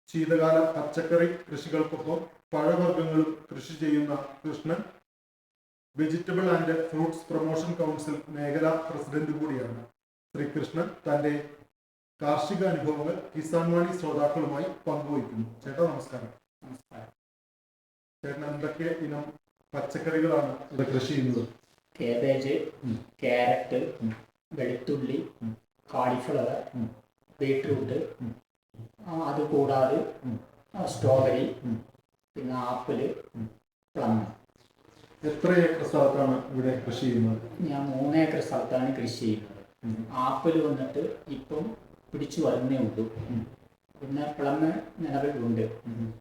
ശീതകാല പച്ചക്കറി കൃഷികൾക്കൊപ്പം പഴവർഗ്ഗങ്ങളും കൃഷി ചെയ്യുന്ന Krishnan vegetable and fruits promotion council മേഖലാ പ്രസിഡന്റ് കൂടിയാണ്. ശ്രീകൃഷ്ണൻ തന്റെ കാർഷിക അനുഭവങ്ങൾ കിസാൻ വാണി ശ്രോതാക്കളുമായി പങ്കുവയ്ക്കുന്നു. ചേട്ടാ നമസ്കാരം. നമസ്കാരം. ചേട്ടൻ എന്തൊക്കെ ഇനം പച്ചക്കറികളാണ് ഇവിടെ കൃഷി ചെയ്യുന്നത്? കേബേജ്, ക്യാരറ്റ്, വെളുത്തുള്ളി, കാളിഫ്ലവർ, ബീട്രൂട്ട്, അതുകൂടാതെ സ്ട്രോബെറി, പിന്നെ ആപ്പിള്, പ്ലം. എത്ര ഏക്കർ സ്ഥലത്താണ് ഇവിടെ കൃഷി ചെയ്യുന്നത്? ഞാൻ 3 ഏക്കർ സ്ഥലത്താണ് കൃഷി ചെയ്യുന്നത്. ആപ്പിൾ വന്നിട്ട് ഇപ്പം പിടിച്ചു വരുന്നേ ഉള്ളൂ. പിന്നെ പ്ലം നിലവിലുണ്ട്.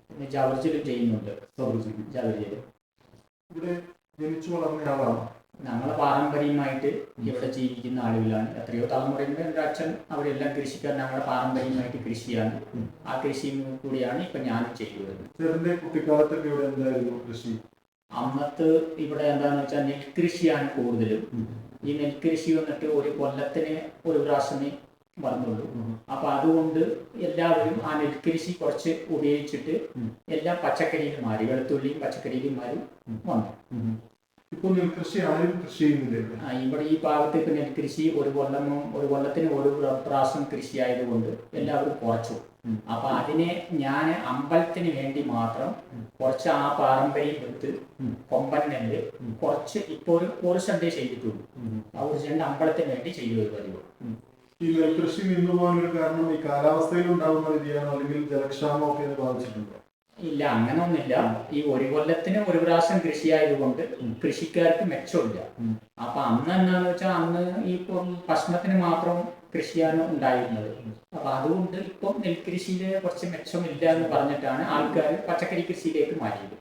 പിന്നെ ജവർജിലും ചെയ്യുന്നുണ്ട്. ജവർജിലും ഇവിടെ ജനിച്ചു വളർന്നയാളാണ്. ഞങ്ങൾ പാരമ്പര്യമായിട്ട് ഇവിടെ ജീവിക്കുന്ന ആളുകളാണ്. എത്രയോ തലമുറയുണ്ട്. എൻ്റെ അച്ഛൻ അവരെല്ലാം കൃഷിക്കാർ. ഞങ്ങളുടെ പാരമ്പര്യമായിട്ട് കൃഷിയാണ്. ആ കൃഷി കൂടിയാണ് ഇപ്പം ഞാനും ചെയ്യുന്നത്. ചേട്ടൻ്റെ കുട്ടിക്കാലത്തൊക്കെ ഇവിടെ എന്തായിരുന്നു കൃഷി? അന്നത്തെ ഇവിടെ എന്താണെന്ന് വെച്ചാൽ നെൽകൃഷിയാണ് കൂടുതലും. ഈ നെൽകൃഷി വന്നിട്ട് ഒരു കൊല്ലത്തിന് ഒരു പ്രാവശ്യമേ വന്നുള്ളൂ. അപ്പൊ അതുകൊണ്ട് എല്ലാവരും ആ നെൽകൃഷി കുറച്ച് ഉപയോഗിച്ചിട്ട് എല്ലാം പച്ചക്കറിയിൽ മാറി. വെളുത്തുള്ളിയും പച്ചക്കറിയിലും മാറി വന്നു. ഇപ്പൊ നെൽകൃഷി ആരും കൃഷി ചെയ്യുന്നില്ല. ഇവിടെ ഈ ഭാഗത്ത് ഇപ്പൊ നെൽകൃഷി ഒരു കൊല്ലത്തിന് ഒരു പ്രാവശ്യം കൃഷി ആയതുകൊണ്ട് എല്ലാവരും കുറച്ചു. അപ്പൊ അതിനെ ഞാൻ അമ്പലത്തിന് വേണ്ടി മാത്രം കുറച്ച് ആ പാരമ്പര്യം എടുത്ത് കൊമ്പൻ നെല്ല് കുറച്ച് ഇപ്പൊ ഒരു സെന്റ് ചെയ്തിട്ടുള്ളൂ. ആ ഒരു സെന്റ് അമ്പലത്തിന് വേണ്ടി ചെയ്തു പതിവ്. ഈ നെൽകൃഷി നിന്നുപോകാനൊരു കാരണം ഈ കാലാവസ്ഥയിൽ ഉണ്ടാകുന്ന വ്യതിയാനം അല്ലെങ്കിൽ ജലക്ഷാമം ഒക്കെ ബാധിച്ചിട്ടുണ്ടോ? ഇല്ല, അങ്ങനൊന്നുമില്ല. ഈ ഒരു കൊല്ലത്തിന് ഒരു പ്രാവശ്യം കൃഷി ആയതുകൊണ്ട് കൃഷിക്കാർക്ക് മെച്ചമില്ല. അപ്പൊ അന്ന് എന്താന്ന് വെച്ചാൽ അന്ന് ഈ ഭക്ഷണത്തിന് മാത്രം കൃഷിയാണ് ഉണ്ടായിരുന്നത്. അപ്പൊ അതുകൊണ്ട് ഇപ്പം നെൽകൃഷിയില് കുറച്ച് മെച്ചമില്ല എന്ന് പറഞ്ഞിട്ടാണ് ആൾക്കാർ പച്ചക്കറി കൃഷിയിലേക്ക് മാറ്റിയത്.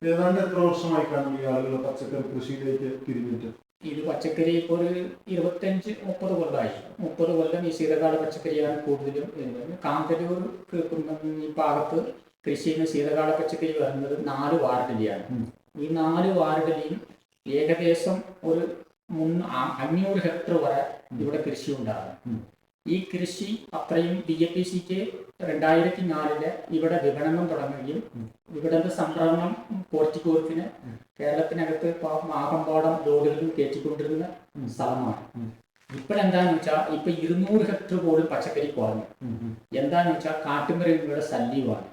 ഏതാണ്ട് എത്ര വർഷമായി കാണും ഈ ആളുകൾ പച്ചക്കറി കൃഷിയിലേക്ക് തിരിഞ്ഞിട്ട്? ഇത് പച്ചക്കറി ഇപ്പോൾ ഒരു 25-30 കൊല്ലമായി. 30 കൊല്ലം ഈ ശീതകാല പച്ചക്കറിയാണ് കൂടുതലും. കാന്തല്ലൂർ ഈ ഭാഗത്ത് കൃഷി ചെയ്യുന്ന ശീതകാല പച്ചക്കറി വരുന്നത് 4 വാർഡിലെയാണ്. ഈ 4 വാർഡിലെയും ഏകദേശം ഒരു 500 ഹെക്ടർ വരെ ഇവിടെ കൃഷി ഉണ്ടാകും. ഈ കൃഷി അത്രയും DAPCക്ക് 2004 ഇവിടെ വിപണനം തുടങ്ങുകയും ഇവിടുത്തെ സംഭരണം പോർച്ചുഗോൾഫിന് കേരളത്തിനകത്ത് ആകമ്പാടം ലോഡുകളിലും കയറ്റിക്കൊണ്ടിരുന്ന സ്ഥലമാണ്. ഇപ്പോഴെന്താന്ന് വെച്ചാൽ ഇപ്പൊ 200 ഹെക്ടർ പോലും പച്ചക്കറി കുറഞ്ഞു. എന്താന്ന് വെച്ചാൽ കാട്ടുമൃഗങ്ങളുടെ ശല്യമാണ്.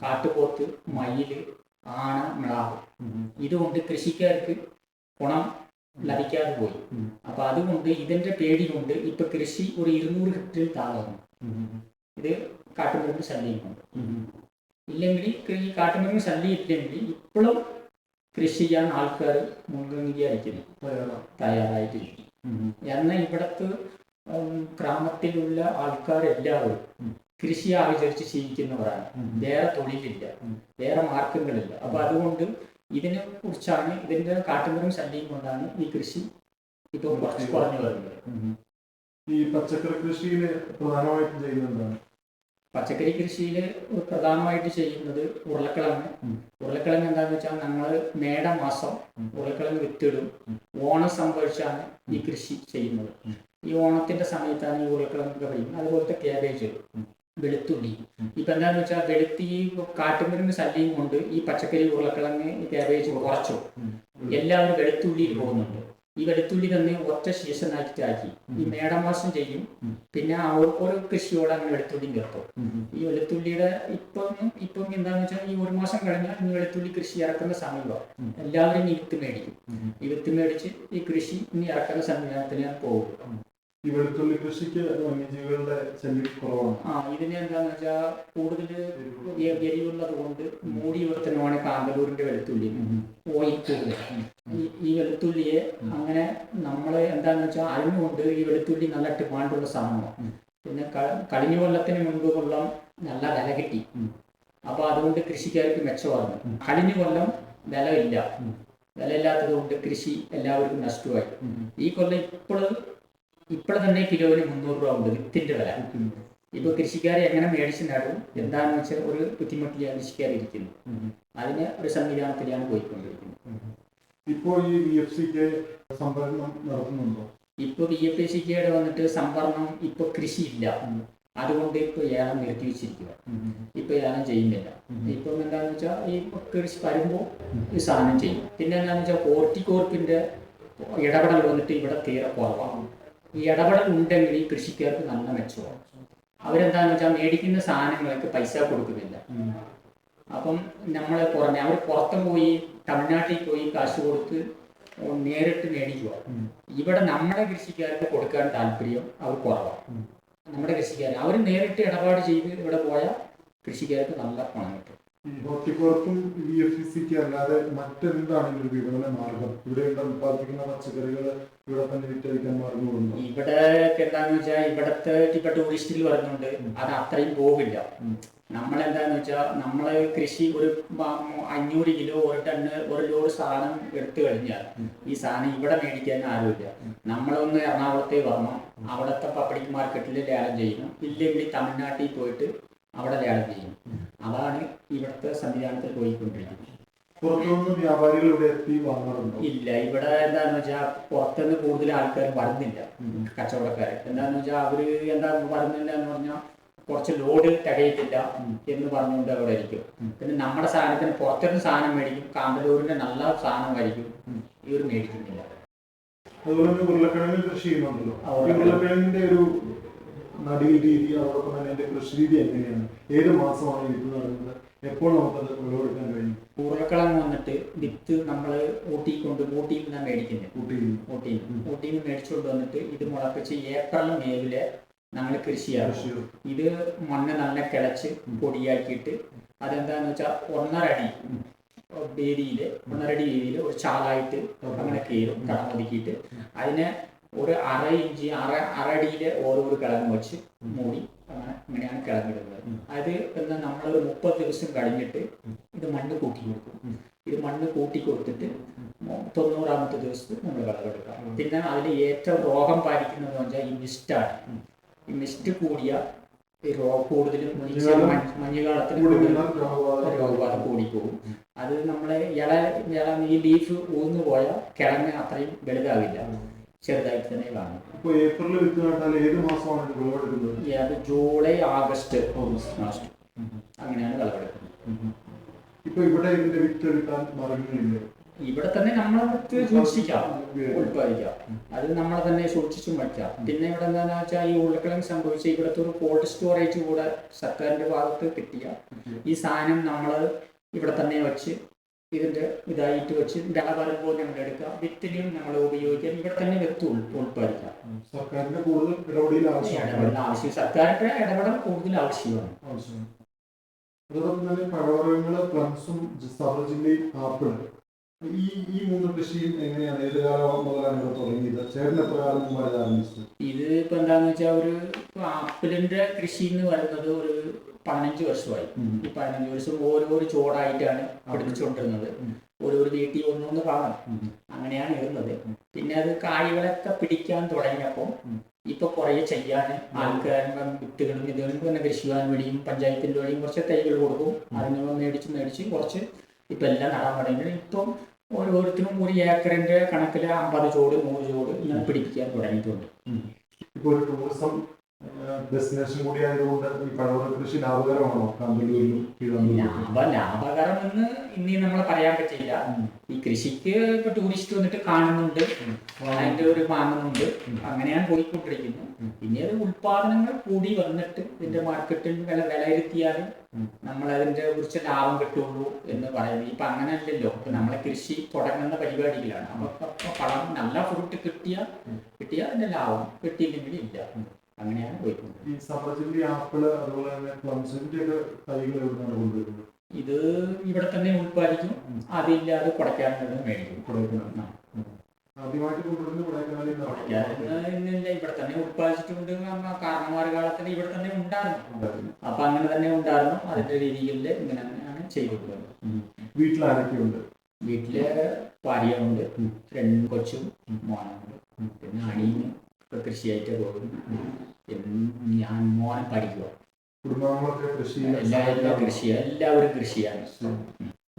കാട്ടുപോത്ത്, മയില്, ആന, മ്ലാവ്. ഇതുകൊണ്ട് കൃഷിക്കാർക്ക് ഗുണം ലഭിക്കാതെ പോയി. അപ്പൊ അതുകൊണ്ട് ഇതിന്റെ പേടി കൊണ്ട് ഇപ്പൊ കൃഷി ഒരു 200 ഹെക്ടറിൽ താഴാണ്. ഇത് കാട്ടുമൃഗ ശല്യം കൊണ്ട്. ഇല്ലെങ്കിൽ ഈ കാട്ടുമൃഗ ശല്യം ഇല്ലെങ്കിൽ ഇപ്പോഴും കൃഷി ചെയ്യാൻ ആൾക്കാർ മുൻകൈയായിരിക്കുന്നു, തയ്യാറായിട്ടിരിക്കും. എന്നാൽ ഇവിടുത്തെ ഗ്രാമത്തിലുള്ള ആൾക്കാരെല്ലാവരും കൃഷി ആചരിച്ച് ജീവിക്കുന്നവരാണ്. വേറെ തൊഴിലില്ല, വേറെ മാർഗങ്ങളില്ല. അപ്പൊ അതുകൊണ്ട് ഇതിനെ കുറിച്ചാണ്, ഇതിന്റെ കാട്ടുമൃഗം ശല്യം കൊണ്ടാണ് ഈ കൃഷി ഇപ്പോൾ കുറച്ച് കുറഞ്ഞു വരുന്നത്. ഈ പച്ചക്കറി കൃഷിയിൽ പ്രധാനമായിട്ടും ചെയ്യുന്നതാണ്. പച്ചക്കറി കൃഷിയിൽ പ്രധാനമായിട്ട് ചെയ്യുന്നത് ഉരുളക്കിഴങ്ങ്. ഉരുളക്കിഴങ്ങ് എന്താണെന്ന് വെച്ചാൽ നമ്മൾ മേടമാസം ഉരുളക്കിഴങ്ങ് വിത്തിടും. ഓണം സംഭവിച്ചാണ് ഈ കൃഷി ചെയ്യുന്നത്. ഈ ഓണത്തിന്റെ സമയത്താണ് ഈ ഉരുളക്കിഴങ്ങൊക്കെ കഴിയുന്നത്. അതുപോലത്തെ ക്യാബേജ്, വെളുത്തുള്ളി. ഇപ്പൊ എന്താണെന്ന് വെച്ചാൽ ഈ കാട്ടുമൃഗ ശല്യം കൊണ്ട് ഈ പച്ചക്കറി, ഉരുളക്കിഴങ്ങ്, ഈ ക്യാബേജ് കുറച്ചു. എല്ലാവരും വെളുത്തുള്ളിയിൽ പോകുന്നുണ്ട്. ഈ വെളുത്തുള്ളി തന്നെ ഒറ്റ സീസണായിട്ട് ആക്കി ഈ മേടമാസം ചെയ്യും. പിന്നെ ഓരോ കൃഷിയോടെ അങ്ങനെ വെളുത്തുള്ളി നിർത്തും. ഈ വെളുത്തുള്ളിയുടെ ഇപ്പം എന്താന്ന് വെച്ചാൽ ഈ ഒരു മാസം കഴിഞ്ഞാൽ ഈ വെളുത്തുള്ളി കൃഷി ഇറക്കുന്ന സമയമാണ്. എല്ലാവരും ഈ വിത്ത് മേടിക്കും. ഈ വിത്ത് മേടിച്ച് ഈ കൃഷി ഇനി ഇറക്കുന്ന സംവിധാനത്തിന് പോകും. ഈ വെളുത്തുള്ളി കൃഷിക്ക് വന്യജീവികളുടെ ശല്യം കുറവാണ്. ഇതിന് എന്താന്ന് വെച്ചാൽ കൂടുതൽ എരിവുള്ളത് കൊണ്ട് മൂടി വർത്തനമാണ് കാന്തല്ലൂരിന്റെ വെളുത്തുള്ളി. ഓയിൽ കൂടുതൽ. ഈ വെളുത്തുള്ളിയെ അങ്ങനെ നമ്മള് എന്താന്ന് വെച്ചാൽ അറിഞ്ഞുകൊണ്ട് ഈ വെളുത്തുള്ളി നല്ല ഡിമാൻഡുള്ള സാധനമാണ്. പിന്നെ കഴിഞ്ഞ കൊല്ലത്തിന് മുൻപ് കൊല്ലം നല്ല വില കിട്ടി. അപ്പൊ അതുകൊണ്ട് കൃഷിക്കാർക്ക് മെച്ചമാണ്. കഴിഞ്ഞ കൊല്ലം വില ഇല്ല. വില ഇല്ലാത്തത് കൊണ്ട് കൃഷി എല്ലാവർക്കും നഷ്ടമായി. ഈ കൊല്ലം ഇപ്പോൾ തന്നെ കിലോന് 300 രൂപ ഉണ്ട് വിത്തിന്റെ വില. ഇപ്പൊ കൃഷിക്കാരെ എങ്ങനെ മേടിച്ച് നടും എന്താണെന്ന് വെച്ചാൽ ഒരു ബുദ്ധിമുട്ടിലാണ് കൃഷിക്കാരിയിരിക്കുന്നു. അതിന് ഒരു സംവിധാനത്തിലാണ് പോയിക്കൊണ്ടിരിക്കുന്നത്. ഇപ്പോൾ ഈ VFCK സംഭരണം നടത്തുന്നുണ്ടോ? ഇപ്പൊ VFCKയുടെ വന്നിട്ട് സംഭരണം ഇപ്പൊ കൃഷിയില്ല. അതുകൊണ്ട് ഇപ്പൊ ഏലം നിർത്തി വെച്ചിരിക്കുക. ഇപ്പൊ ഏലം ചെയ്യുന്നില്ല. ഇപ്പം എന്താണെന്ന് വെച്ചാൽ ഈ കൃഷി വരുമ്പോൾ ഈ സാധനം ചെയ്യും. പിന്നെ എന്താണെന്ന് വെച്ചാൽ ഹോർട്ടികോർപ്പിന്റെ ഇടപെടൽ വന്നിട്ട് ഇവിടെ തീരെ കുറവാണ്. ഈ ഇടപെടൽ ഉണ്ടെങ്കിൽ ഈ കൃഷിക്കാർക്ക് നല്ല മെച്ചമാണ്. അവരെന്താന്ന് വെച്ചാൽ മേടിക്കുന്ന സാധനങ്ങൾക്ക് പൈസ കൊടുക്കുന്നില്ല. അപ്പം നമ്മളെ പുറമെ അവർ പുറത്തും പോയി തമിഴ്നാട്ടിൽ പോയി കാശ് കൊടുത്ത് നേരിട്ട് മേടിക്കുക. ഇവിടെ നമ്മുടെ കൃഷിക്കാർക്ക് കൊടുക്കാൻ താല്പര്യം അവർ കുറവാണ്. നമ്മുടെ കൃഷിക്കാർ അവർ നേരിട്ട് ഇടപാട് ചെയ്ത് ഇവിടെ പോയാൽ കൃഷിക്കാർക്ക് നല്ല പണം കിട്ടും. ഈ ഹോർട്ടികോർപ്പും VFCK അല്ലാതെ മറ്റെന്താണെങ്കിലും വിപണന മാർഗം? ഇവിടെ ഉൽപ്പാദിപ്പിക്കുന്ന പച്ചക്കറികൾ ഇവിടെ തന്നെ വിറ്റഴിക്കാൻ മാർഗങ്ങളുണ്ടോ? ഇവിടെ എന്താന്ന് വെച്ചാൽ ഇപ്പൊ ടൂറിസ്റ്റിൽ വരുന്നുണ്ട്. അത് അത്രയും പോകില്ല. നമ്മളെന്താന്ന് വെച്ചാൽ നമ്മള് കൃഷി ഒരു 500 കിലോ, 1 ടണ്ണ്, 1 ലോഡ് സാധനം എടുത്തു കഴിഞ്ഞാൽ ഈ സാധനം ഇവിടെ മേടിക്കാൻ ആരുമില്ല. നമ്മളൊന്ന് എറണാകുളത്തേ വരണം. അവിടുത്തെ പബ്ലിക് മാർക്കറ്റിൽ ലേലം ചെയ്യണം. ഇല്ലെങ്കിൽ തമിഴ്നാട്ടിൽ പോയിട്ട് അവിടെ ലേലം ചെയ്യും. അതാണ് ഇവിടുത്തെ സംവിധാനത്തിൽ പോയിക്കൊണ്ടിരിക്കുന്നത്. പുറത്തുനിന്ന് വ്യാപാരികൾ ഇവിടെ എത്തി വാങ്ങാറുണ്ടോ? ഇല്ല. ഇവിടെ എന്താന്ന് വെച്ചാൽ പുറത്തുനിന്ന് കൂടുതൽ ആൾക്കാർ വരുന്നില്ല. കച്ചവടക്കാർ എന്താന്ന് വെച്ചാൽ അവര് എന്താ വരുന്നില്ല എന്ന് പറഞ്ഞാൽ കുറച്ച് ലോഡ് തികയത്തില്ല എന്ന് പറഞ്ഞുകൊണ്ട് അവിടെ ആയിരിക്കും. പിന്നെ നമ്മുടെ സാധനത്തിന് പുറത്തുനിന്ന് സാധനം മേടിക്കും. കാന്തല്ലൂരിന്റെ നല്ല സാധനമായിരിക്കും ഇവർ മേടിക്കുന്നില്ല. അതുപോലെ തന്നെ ഉരുളക്കിഴങ്ങ് കൃഷി ചെയ്യുന്നുണ്ടല്ലോ. ഉരുളക്കിഴങ്ങിന്റെ ഒരു നടീൽ രീതി, അതോടൊപ്പം തന്നെ അതിന്റെ കൃഷി രീതി എങ്ങനെയാണ്? ഏത് മാസമാണ് വിത്ത് നടുന്നത്? എപ്പോൾ നമുക്കത് വിളവെടുക്കാൻ കഴിയും? ഉരുളക്കിഴങ്ങ് വന്നിട്ട് വിത്ത് നമ്മൾ ഊട്ടിയിൽ നിന്നാണ് മേടിക്കുന്നത്. ഊട്ടിയിൽ നിന്ന് മേടിച്ചുകൊണ്ട് വന്നിട്ട് ഇത് മുളപ്പിച്ച് ഏപ്രിൽ മേവില് നമ്മൾ കൃഷിയാകും. ഇത് മണ്ണ് നല്ല കിളച്ച് പൊടിയാക്കിയിട്ട് അതെന്താന്ന് വെച്ചാൽ 1.5 അടി രീതിയിൽ ഒരു ചാലായിട്ട് അങ്ങനെ കീറും. കടം ഒതുക്കിയിട്ട് അതിനെ ഒരു 1/2 ഇഞ്ച് 1/2 അടിയില് ഓരോരോ കിഴങ്ങ് വെച്ച് മൂടി അങ്ങനെയാണ് കിഴങ്ങിടുന്നത്. അത് എന്നാൽ നമ്മളൊരു 30 ദിവസം കഴിഞ്ഞിട്ട് ഇത് മണ്ണ് കൂട്ടി കൊടുക്കും. ഇത് മണ്ണ് കൂട്ടി കൊടുത്തിട്ട് 90ാമത്തെ ദിവസത്തിൽ നമ്മൾ വിളവെടുക്കാം. പിന്നെ അതിൽ ഏറ്റവും രോഗം പാലിക്കുന്നതെന്ന് വെച്ചാൽ ഈ മിസ്റ്റാണ്. ഈ മിസ്റ്റ് കൂടിയ കൂടുതലും മഞ്ഞുകാലത്തിന് രോഗബാധ കൂടിപ്പോകും. അത് നമ്മളെ ഈ ലീഫ് ഊന്നു പോയാൽ കിഴങ്ങ് അത്രയും വലുതാവില്ല, ചെറുതായിട്ട് തന്നെ കാണും. ഏപ്രിൽ വിത്ത് നട്ടാൽ ഏത് മാസമാണ് വിളവെടുക്കുന്നത്? അത് ജൂലൈ, ആഗസ്റ്റ് അങ്ങനെയാണ് വിളവെടുക്കുന്നത്. ഇപ്പൊ ഇവിടെ ഇതിന്റെ വിത്ത് എടുക്കാൻ മാർഗങ്ങളില്ല. ഇവിടെ തന്നെ നമ്മളെ വിത്ത് സൂക്ഷിക്കാം, ഉത്പാദിക്കാം. അത് നമ്മളെ തന്നെ സൂക്ഷിച്ചും വയ്ക്കാം. പിന്നെ ഇവിടെ എന്താണെന്ന് വെച്ചാൽ ഈ ഉരുളക്കിഴങ്ങ് സംഭവിച്ച ഇവിടുത്തെ ഒരു കോൾഡ് സ്റ്റോറേജ് കൂടെ സർക്കാരിന്റെ ഭാഗത്ത് കിട്ടിയ ഈ സാധനം നമ്മൾ ഇവിടെ തന്നെ വെച്ച് ഇതിൻ്റെ ഇതായിട്ട് വെച്ച് വിള വരുമ്പോൾ ഞങ്ങൾ എടുക്കുക, വിത്തിലും നമ്മൾ ഉപയോഗിക്കാം. ഇവിടെ തന്നെ വിത്ത് ഉൽപ്പാദിക്കാം. സർക്കാരിന്റെ കൂടുതൽ ഇടപെടൽ ആവശ്യം, സർക്കാരിന്റെ ഇടപെടൽ കൂടുതൽ ആവശ്യമാണ്. അതോടൊപ്പം തന്നെ പഴവർഗ്ഗങ്ങള്, പ്ലംസും, സബർജില്ലി, ആപ്പിൾ, ഈ മൂന്ന് കൃഷിയും എങ്ങനെയാണ്, ഏത് കാലം മുതലാണ് ഇവിടെ തുടങ്ങിയത്? ചേട്ടൻ എത്ര കാലം മുമ്പാണ് ആരംഭിച്ചത്? ഇത് ഇപ്പൊ എന്താന്ന് വെച്ചാൽ ഒരു ആപ്പിളിന്റെ കൃഷി എന്ന് പറയുന്നത് ഒരു 15 വർഷമായി. ഈ 15 വർഷം ഓരോ ചോടായിട്ടാണ് പഠിപ്പിച്ചുകൊണ്ടിരുന്നത്. ഓരോ വീട്ടിൽ ഒന്നൊന്ന് കാണും, അങ്ങനെയാണ് ഇരുന്നത്. പിന്നെ അത് കായ്കളൊക്കെ പിടിക്കാൻ തുടങ്ങിയപ്പോൾ ഇപ്പൊ കുറെ ചെയ്യാൻ ആൾക്കാരുടെ വിത്തുകളും ഇതുകളും പിന്നെ കൃഷിഭവൻ വഴിയും പഞ്ചായത്തിന്റെ വഴിയും കുറച്ച് തൈകൾ കൊടുക്കും. അതിന് മേടിച്ച് കുറച്ച് ഇപ്പൊ എല്ലാം നടാൻ തുടങ്ങി. ഇപ്പം ഓരോരുത്തരും 1 ഏക്കറിന്റെ കണക്കിൽ 50 ചോട് 100 ചോട് ഇങ്ങനെ പിടിപ്പിക്കാൻ തുടങ്ങിയിട്ടുണ്ട്. ഇപ്പൊ ഒരു ടൂറിസം ഡെസ്റ്റിനേഷൻ കൂടി ആയതുകൊണ്ട് ഈ പഴവർഗ്ഗ കൃഷി ലാഭകരമാണോ കാന്തല്ലൂരിലും കീഴാമ്പൂരിലും? ലാഭകരമെന്ന് ഇനി നമ്മളെ പറയാൻ പറ്റില്ല. ഈ കൃഷിക്ക് ഇപ്പൊ ടൂറിസ്റ്റ് വന്നിട്ട് കാണുന്നുണ്ട്, അതിന്റെ ഒരു വാങ്ങുന്നുണ്ട്, അങ്ങനെയാണ് പോയിക്കൊണ്ടിരിക്കുന്നത്. പിന്നെ അത് ഉൽപാദനങ്ങൾ കൂടി വന്നിട്ട് ഇതിന്റെ മാർക്കറ്റിൽ വിലയിരുത്തിയാലും നമ്മളതിന്റെ കുറിച്ച് ലാഭം കിട്ടുള്ളൂ എന്ന് പറയുന്നത്. ഇപ്പൊ അങ്ങനെ അല്ലല്ലോ. ഇപ്പൊ നമ്മളെ കൃഷി തുടങ്ങുന്ന പരിപാടികളാണ്. അപ്പൊ പണം നല്ല ഫ്രൂട്ട് കിട്ടിയാൽ അതിന്റെ ലാഭം, കിട്ടിയില്ലെങ്കിൽ ഇല്ല. അങ്ങനെയാണ് പോയിട്ടുണ്ട്. ഈ സബർജില്ലി, ആപ്പിള്, അതുപോലെ തന്നെ പ്ലംസിന്റെ ഒക്കെ തൈകൾ എവിടെയാണ് കൊണ്ടുവരുന്നത്? ഇത് ഇവിടെ തന്നെ ഉൽപ്പാദിക്കും. അതില്ലാതെ കൊടക്കാനുള്ള മേടിക്കും. ആദ്യമായിട്ട് കൊണ്ടുവരുന്നത് കൊടക്കാനില്ല, ഇവിടെ തന്നെ ഉൽപ്പാദിച്ചിട്ടുണ്ട്. കാരണന്മാർ കാലത്തിൽ ഇവിടെ തന്നെ ഉണ്ടായിരുന്നു. അപ്പൊ അങ്ങനെ തന്നെ ഉണ്ടായിരുന്നു. അതിന്റെ രീതിയിൽ ഇങ്ങനെയാണ് ചെയ്തിട്ടുള്ളത്. വീട്ടിലാരൊക്കെയുണ്ട്? വീട്ടില് ഭാര്യയുണ്ട്, 2 കൊച്ചും മോനുണ്ട്. പിന്നെ അണിയും കൃഷിയായിട്ട് പോകും. ഞാൻ മോനെ പഠിക്കുക. കുടുംബാംഗങ്ങളൊക്കെ എല്ലാവരും കൃഷിയാണ്.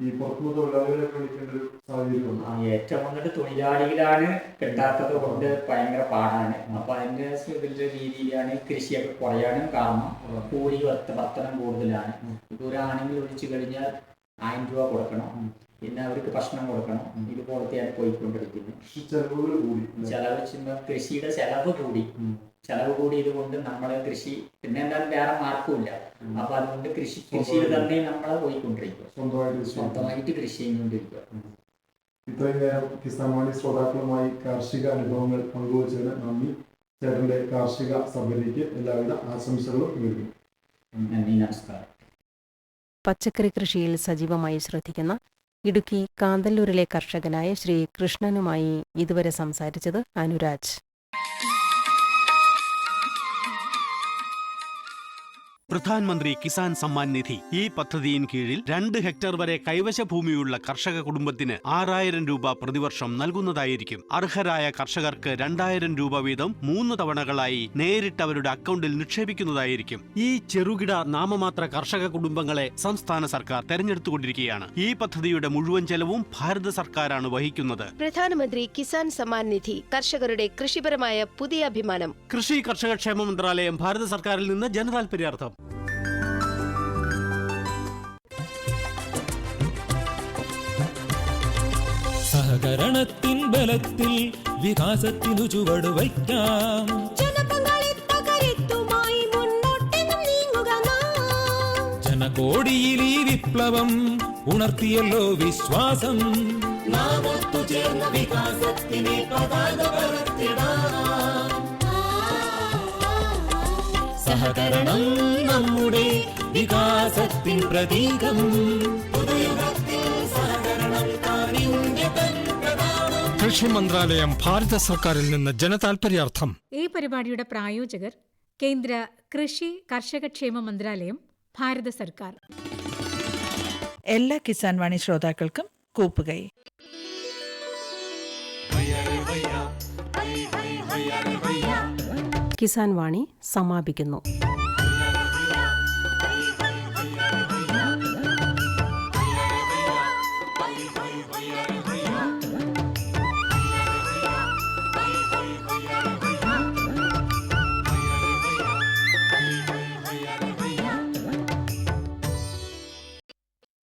ഈ പുറത്തുനിന്ന് തൊഴിലാളികളൊക്കെ വിളിക്കേണ്ട ഒരു സാഹചര്യം. ഏറ്റവും വന്നിട്ട് തൊഴിലാളികളാണ് കിട്ടാത്തത് കൊണ്ട് ഭയങ്കര പാടാണ്. അപ്പൊ അതിന്റെ രീതിയിലാണ് കൃഷിയൊക്കെ കുറയാനും കാരണം. കൂലി വർത്തനം കൂടുതലാണ്. ഇപ്പൊ ഒരാണെങ്കിൽ ഒഴിച്ചു കഴിഞ്ഞാൽ 1000 രൂപ കൊടുക്കണം, പിന്നെ അവർക്ക് ഭക്ഷണം കൊടുക്കണം. ഇതുപോലത്തെയാണ് പോയിക്കൊണ്ടിരിക്കുന്നത്. കൃഷിയുടെ ചെലവ് കൂടിയത് കൊണ്ട് നമ്മളെ കൃഷി പിന്നെ എന്തായാലും വേറെ മാർക്കുമില്ല. അപ്പൊ അതുകൊണ്ട് കൃഷിയിൽ തന്നെ നമ്മളെ പോയിക്കൊണ്ടിരിക്കുക, സ്വന്തമായിട്ട് കൃഷി ചെയ്തുകൊണ്ടിരിക്കുക. ഇത്രയും നേരം കിസാൻ വാണി ശ്രോതാക്കളുമായി കാർഷിക അനുഭവങ്ങൾ പങ്കുവച്ചതിന് നന്ദി. ചേട്ടന്റെ കാർഷിക സഭയിലേക്ക് എല്ലാവിധ ആശംസകളും നേരുന്നു. നന്ദി, നമസ്കാരം. പച്ചക്കറി കൃഷിയിൽ സജീവമായി ശ്രദ്ധിക്കുന്ന ഇടുക്കി കാന്തല്ലൂരിലെ കർഷകനായ ശ്രീ കൃഷ്ണനുമായി ഇതുവരെ സംസാരിച്ചത് അനുരാജ്. പ്രധാൻമന്ത്രി കിസാൻ സമ്മാൻ നിധി ഈ പദ്ധതിയിൻ കീഴിൽ 2 ഹെക്ടർ വരെ കൈവശ ഭൂമിയുള്ള കർഷക കുടുംബത്തിന് 6000 രൂപ പ്രതിവർഷം നൽകുന്നതായിരിക്കും. അർഹരായ കർഷകർക്ക് 2000 രൂപ വീതം 3 തവണകളായി നേരിട്ട് അവരുടെ അക്കൗണ്ടിൽ നിക്ഷേപിക്കുന്നതായിരിക്കും. ഈ ചെറുകിട നാമമാത്ര കർഷക കുടുംബങ്ങളെ സംസ്ഥാന സർക്കാർ തെരഞ്ഞെടുത്തുകൊണ്ടിരിക്കുകയാണ്. ഈ പദ്ധതിയുടെ മുഴുവൻ ചെലവും ഭാരത സർക്കാരാണ് വഹിക്കുന്നത്. പ്രധാനമന്ത്രി കിസാൻ സമ്മാൻ നിധി കർഷകരുടെ കൃഷിപരമായ പുതിയ അഭിമാനം. കൃഷി കർഷക ക്ഷേമ മന്ത്രാലയം, ഭാരത സർക്കാരിൽ നിന്ന് ജനതാൽപര്യാർത്ഥം. സഹകരണത്തിൻ ബലത്തിൽ വികാസത്തിനു ചുവട് വയ്ക്കാം. ജനകോടിയിൽ ഈ വിപ്ലവം ഉണർത്തിയല്ലോ വിശ്വാസം. നാം ഒത്തുചേർന്ന വികാസത്തിനെ പതാക പറത്തിടാം. സഹകരണം നമ്മുടെ വികാസത്തിൻ പ്രതീകം. കൃഷി മന്ത്രാലയം, ഭാരത സർക്കാരിൽ നിന്ന് ജനതാൽപര്യാർത്ഥം. ഈ പരിപാടിയുടെ പ്രായോജകർ കേന്ദ്ര കൃഷി കർഷക ക്ഷേമ മന്ത്രാലയം, ഭാരത സർക്കാർ. എല്ലാ കിസാൻ വാണി ശ്രോതാക്കൾക്കും കൂപ്പുകൈ. കിസാൻ വാണി സമാപിക്കുന്നു.